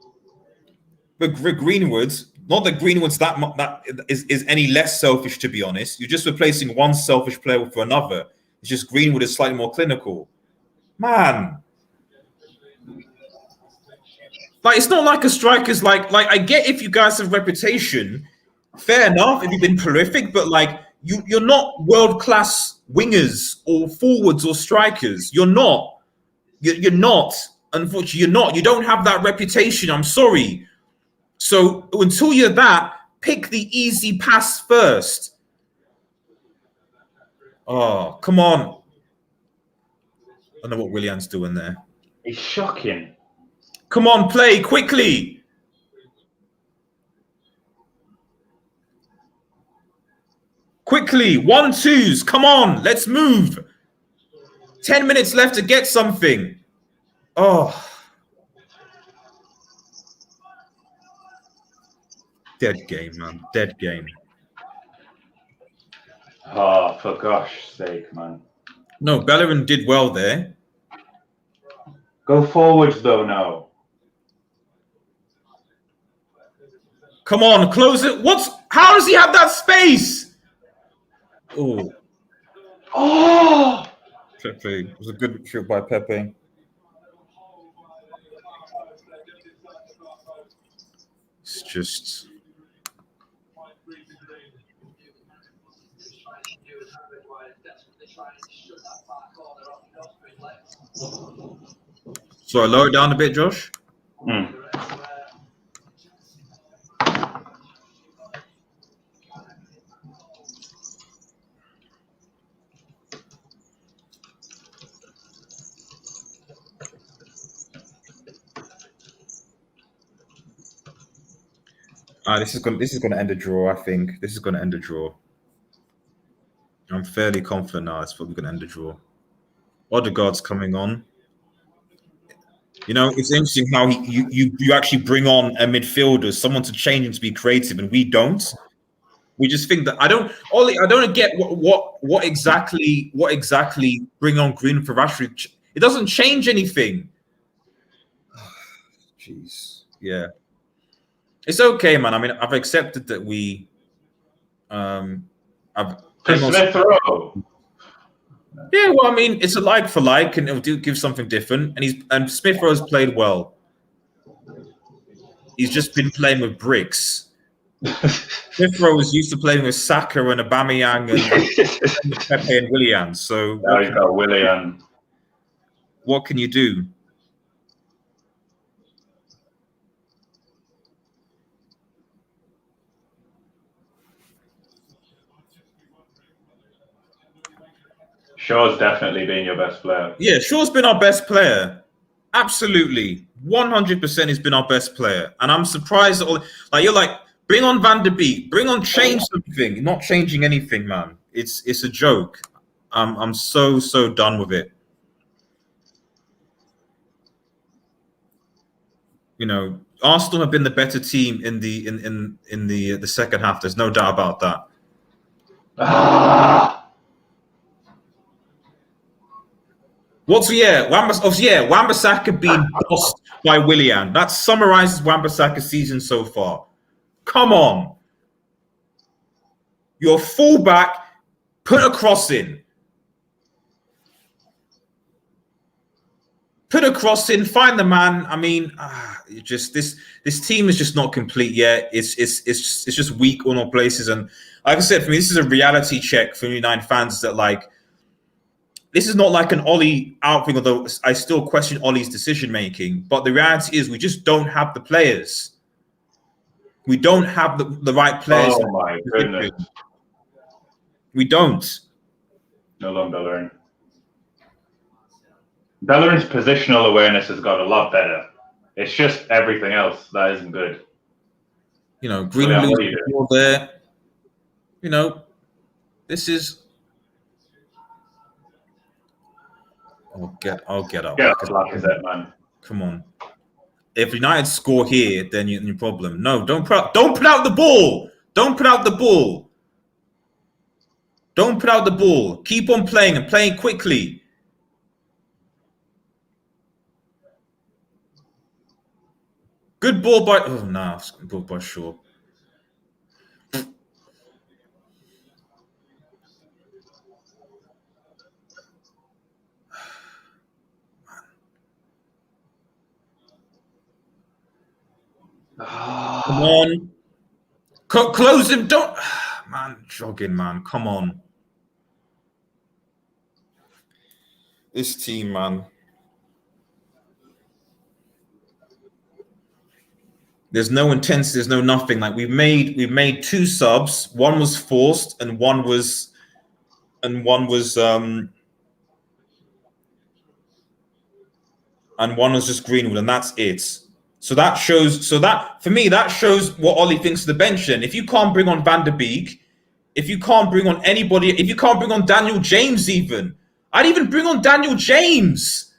But Greenwood, not that Greenwood's that is any less selfish, to be honest. You're just replacing one selfish player for another. It's just Greenwood is slightly more clinical. Man. Like, it's not like a striker's like I get if you guys have reputation, fair enough, if you've been prolific, but like you're not world-class wingers or forwards or strikers. You're not. You're not. Unfortunately, you're not. You don't have that reputation. I'm sorry. So until you're that, pick the easy pass first. Oh, come on. I don't know what Willian's doing there. He's shocking. Come on, play quickly. Quickly, 1-2s. Come on, let's move. 10 minutes left to get something. Oh. Dead game, man. Dead game. Oh, for gosh sake, man. No, Bellerin did well there. Go forwards, though, now. Come on, close it. How does he have that space? Oh. Oh! Pepe. It was a good shot by Pepe. It's just... So I lower it down a bit, Josh. This is going to end a draw. I think this is going to end a draw. I'm fairly confident now. It's probably going to end a draw. Odegaard's coming on. You know, it's interesting how you actually bring on a midfielder, someone to change and to be creative, and we don't. We just think that I don't get what exactly bring on Green for Rashford. It doesn't change anything. Jeez, yeah, it's okay, man. I mean, I've accepted that we, Smith Rowe. Yeah, well, I mean, it's a like for like, and it'll give something different. And Smith Rowe's played well. He's just been playing with bricks. Smith Rowe was used to playing with Saka and Aubameyang and Pepe and Willian. So now he's got Willian. What can you do? Shaw's definitely been your best player. Yeah, Shaw's been our best player. Absolutely. 100% he's been our best player. And I'm surprised that you're like, bring on Van der Beek, change something. Not changing anything, man. It's a joke. I'm so done with it. You know, Arsenal have been the better team in the second half. There's no doubt about that. Wan-Bissaka being bossed by Willian. That summarizes Wan-Bissaka's season so far. Come on. You're fullback, put a cross in. Put a cross in, find the man. I mean, just this team is just not complete yet. It's just weak on all places. And like I said, for me, this is a reality check for United fans that like, this is not like an Ollie outthing, although I still question Ollie's decision-making. But the reality is we just don't have the players. We don't have the right players. Oh, my goodness. We don't. No long Bellerin. Bellerin's positional awareness has got a lot better. It's just everything else that isn't good. You know, Greenwood there. You know, this is... I'll get up. Get up, Lacazette, man. Come on. If United score here, then you're in problem. No, don't put out the ball. Don't put out the ball. Don't put out the ball. Keep on playing and playing quickly. Good ball by... Oh, no. Good ball by Shaw. Come on. Close him. Don't. Man, jogging, man. Come on. This team, man. There's no intensity. There's no nothing. Like we've made 2 subs. One was forced, and one was and one was just Greenwood, and that's it. So that shows. So that for me, that shows what Ollie thinks of the bench. Then, if you can't bring on Van der Beek, if you can't bring on anybody, if you can't bring on Daniel James, even I'd even bring on Daniel James.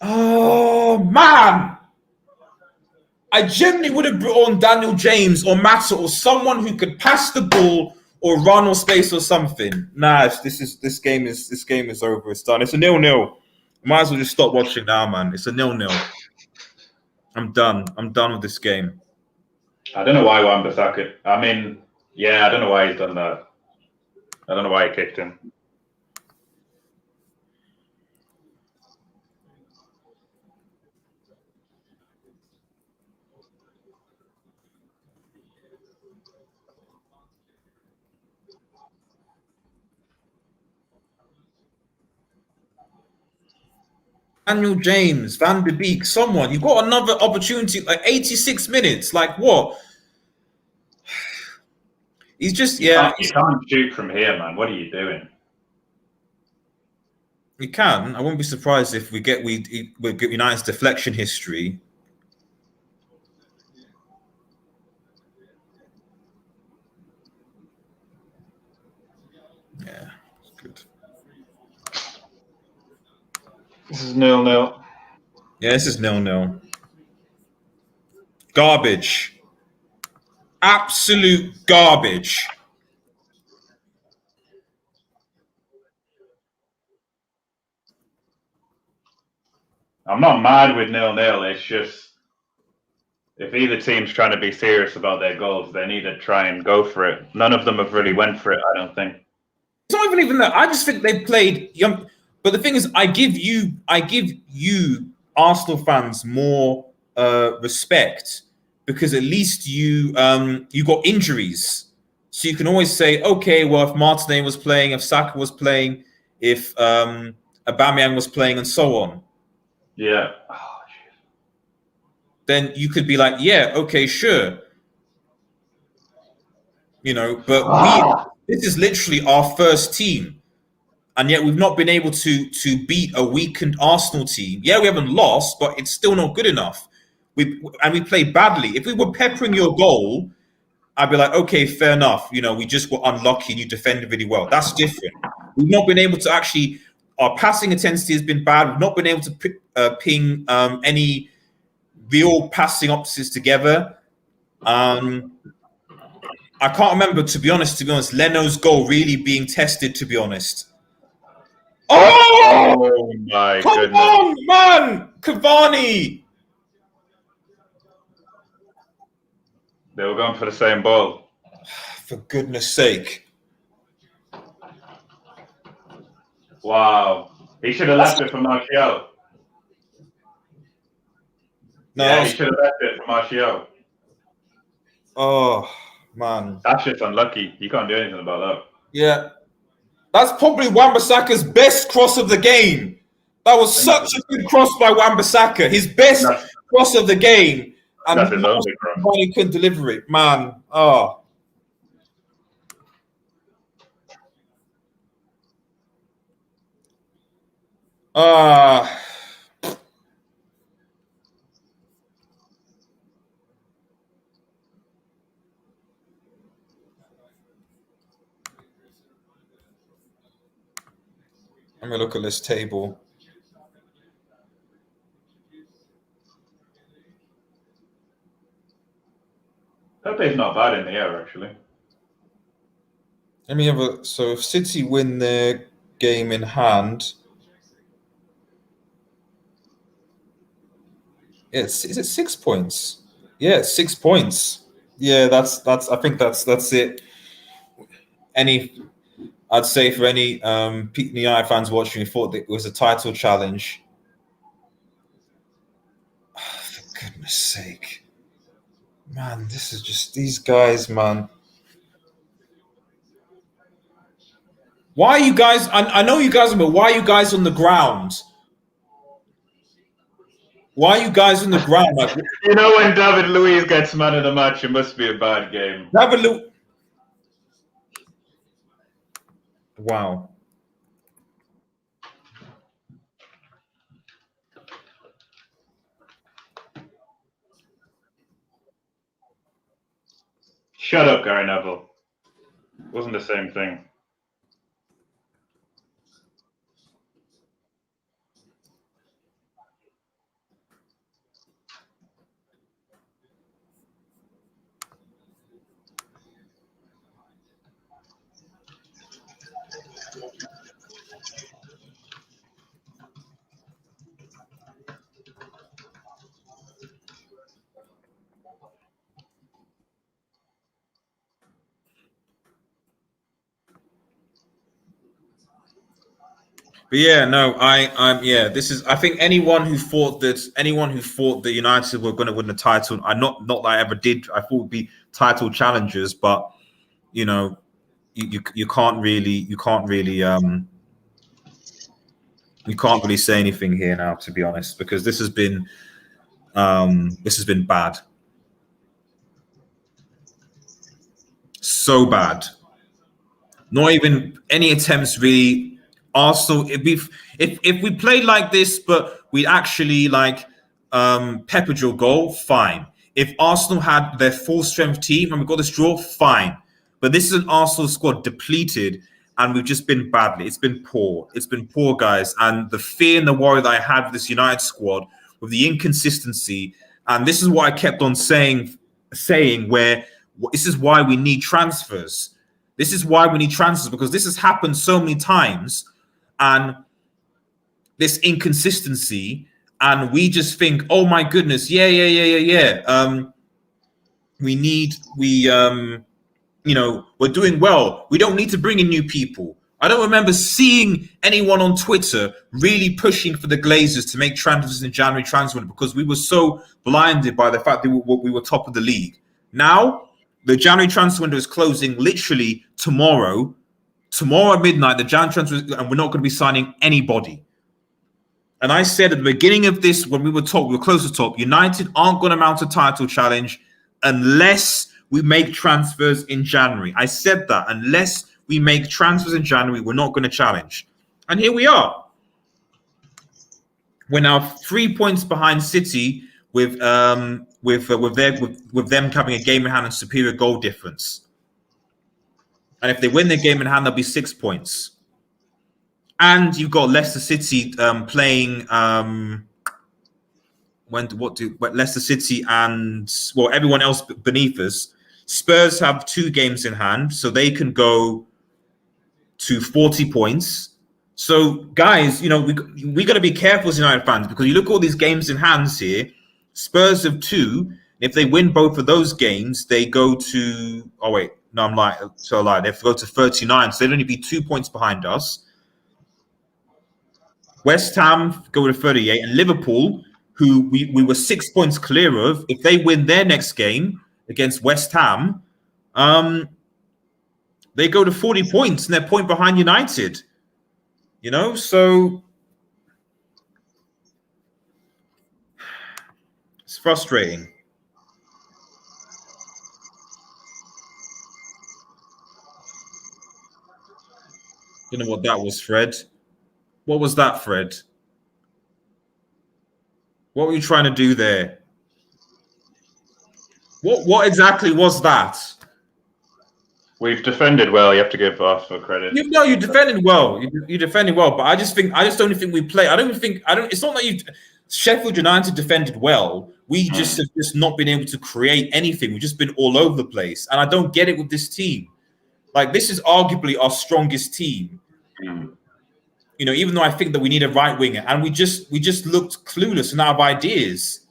Oh man, I genuinely would have brought on Daniel James or Mata or someone who could pass the ball or run or space or something. Nah, this game is over. It's done. It's a 0-0. Might as well just stop watching now, man. It's a 0-0. I'm done. I'm done with this game. I don't know why Wan-Bissaka. I mean, yeah, I don't know why he's done that. I don't know why he kicked him. Daniel James, Van der Beek, someone. You've got another opportunity, like 86 minutes. Like what? He's just, yeah. You can't shoot from here, man. What are you doing? We can. I wouldn't be surprised if we get United's deflection history. Yeah, it's good. This is 0-0. Yeah, this is 0-0. Garbage. Absolute garbage. I'm not mad with 0-0. It's just if either team's trying to be serious about their goals, they need to try and go for it. None of them have really went for it, I don't think. It's not even that. I just think they played young. But the thing is, I give you Arsenal fans more respect because at least you got injuries, so you can always say, okay, well, if Martinez was playing, if Saka was playing, if Aubameyang was playing, and so on. Yeah. Then you could be like, yeah, okay, sure. You know, but this is literally our first team. And yet we've not been able to beat a weakened Arsenal team. Yeah, we haven't lost, but it's still not good enough. We played badly. If we were peppering your goal, I'd be like, okay, fair enough. You know, we just were unlucky and you defended really well. That's different. We've not been able to actually. Our passing intensity has been bad. We've not been able to ping any real passing opposites together. I can't remember, to be honest, Leno's goal really being tested, to be honest. Oh my Come goodness. on, man! Cavani! They were going for the same ball. For goodness sake. Wow. He should have left it for Martial. No, yeah, he should have left it for Martial. Oh, man. That's just unlucky. You can't do anything about that. Yeah. That's probably Wan-Bissaka's best cross of the game. That was such a good cross by Wan-Bissaka. His best cross of the game. And that's his only cross. He couldn't deliver it. Man. Oh. Let me look at this table. Pepe's not bad in the air, actually. Let me have a. So if City win their game in hand, is it 6 points? Yeah, it's 6 points. Yeah, that's. I think that's it. I'd say for any United fans watching who thought that it was a title challenge. For goodness sake. Man, this is just these guys, man. Why are you guys? I know you guys, but why are you guys on the ground? Why are you guys on the ground? Like, you know, when David Luiz gets man of the match, it must be a bad game. David Luiz. Wow. Shut up, Gary Neville. Wasn't the same thing. But yeah, no, yeah, this is. I think anyone who thought that United were going to win the title, not that I ever did. I thought would be title challengers, but you know, you can't really say anything here now, to be honest, because this has been bad, so bad. Not even any attempts really. Arsenal, if we played like this, but we actually peppered your goal, fine. If Arsenal had their full strength team and we got this draw, fine. But this is an Arsenal squad depleted, and we've just been badly. It's been poor. It's been poor, guys. And the fear and the worry that I had with this United squad, with the inconsistency, and this is what I kept on saying, where this is why we need transfers. This is why we need transfers, because this has happened so many times. And this inconsistency, and we just think, oh my goodness, yeah. We're doing well. We don't need to bring in new people. I don't remember seeing anyone on Twitter really pushing for the Glazers to make transfers in January transfer window, because we were so blinded by the fact that we were top of the league. Now, the January transfer window is closing literally tomorrow. Tomorrow at midnight, the Jan transfer, and we're not going to be signing anybody. And I said at the beginning of this, when we were close to top, United aren't going to mount a title challenge unless we make transfers in January. I said that unless we make transfers in January, we're not going to challenge. And here we are. We're now 3 points behind City with them having a game in hand and superior goal difference. And if they win their game in hand, they'll be 6 points. And you've got Leicester City playing. Leicester City and everyone else beneath us. Spurs have 2 games in hand, so they can go to 40 points. So, guys, we got to be careful as United fans, because you look at all these games in hands here. Spurs have 2. If they win both of those games, they go to. Oh wait. No, I'm lying. So I lied. They have to go to 39, so they'd only be 2 points behind us. West Ham go to 38, and Liverpool, who we were 6 points clear of, if they win their next game against West Ham, they go to 40 points, and they're a point behind United. So it's frustrating. You know what that was, Fred? What was that, Fred? What were you trying to do there? What exactly was that? We've defended well. You have to give Arsenal credit. You defended well. You defended well, but I just don't think we play. It's not that Sheffield United defended well. We just have not been able to create anything. We've just been all over the place, and I don't get it with this team. This is arguably our strongest team. Even though I think that we need a right winger, and we just looked clueless and out of ideas.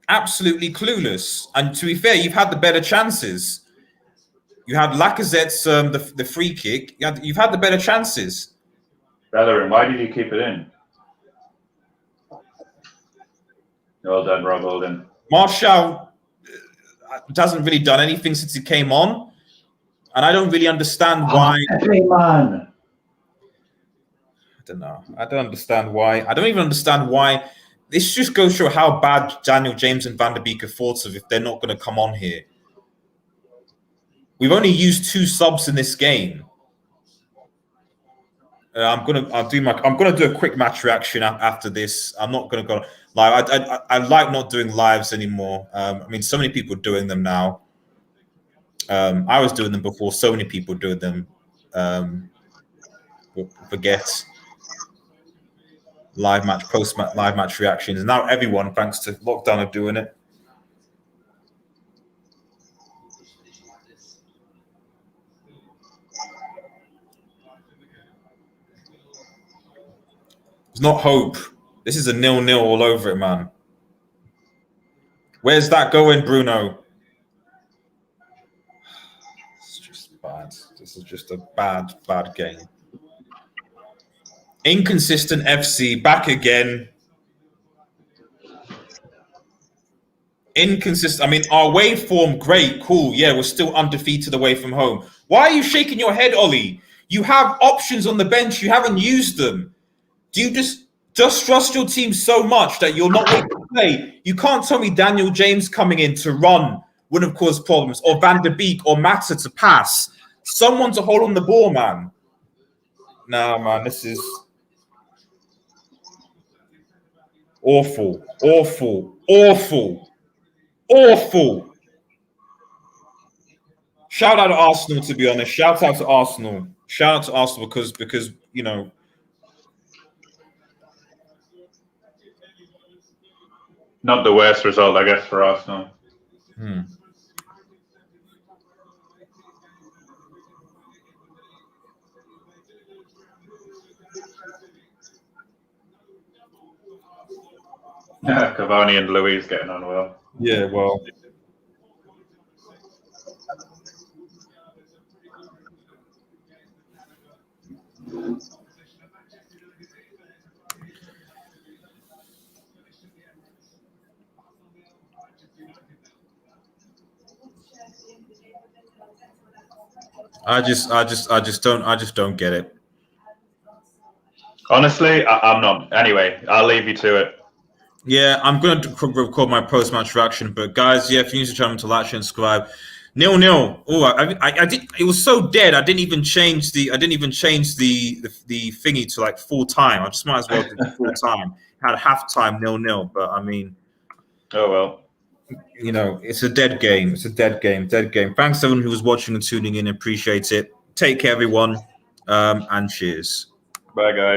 Absolutely clueless. And to be fair, you've had the better chances. You had Lacazette's the free kick. You've had the better chances. Bellerin, why did you keep it in? Well done, Rob. Well done. Martial hasn't really done anything since he came on, and I don't really understand why. Man. I don't know. I don't understand why. I don't even understand why. This just goes to show how bad Daniel James and Van der Beek are thought of if they're not going to come on here. We've only used 2 subs in this game. I'm gonna do a quick match reaction after this. I'm not gonna go live. I like not doing lives anymore. I mean, so many people are doing them now. I was doing them before. So many people doing them. Forget live match, live match reactions. Now everyone, thanks to lockdown, are doing it. It's not hope. This is a 0-0 all over it, man. Where's that going, Bruno? It's just bad. This is just a bad game. Inconsistent FC, back again. Inconsistent. I mean, our away form, great, cool. Yeah, we're still undefeated away from home. Why are you shaking your head, Ollie? You have options on the bench. You haven't used them. Do you just trust your team so much that you're not willing to play? You can't tell me Daniel James coming in to run wouldn't have caused problems, or Van der Beek or Mata to pass. Someone to hold on the ball, man. Nah, man, this is awful. Shout out to Arsenal, to be honest. Shout out to Arsenal because you know. Not the worst result, I guess, for Arsenal. Yeah, Cavani and Luis getting on well. Yeah, well. I just don't get it. Honestly, I'm not. Anyway, I'll leave you to it. Yeah, I'm going to record my post-match reaction. But guys, yeah, if you're new to the channel, to like, share, and subscribe. 0-0. Oh, I did. It was so dead. I didn't even change the thingy to like full time. I just might as well do full time. Had halftime 0-0. But I mean, oh well. You know, it's a dead game. It's a dead game. Thanks to everyone who was watching and tuning in. Appreciate it. Take care, everyone, and cheers. Bye, guys.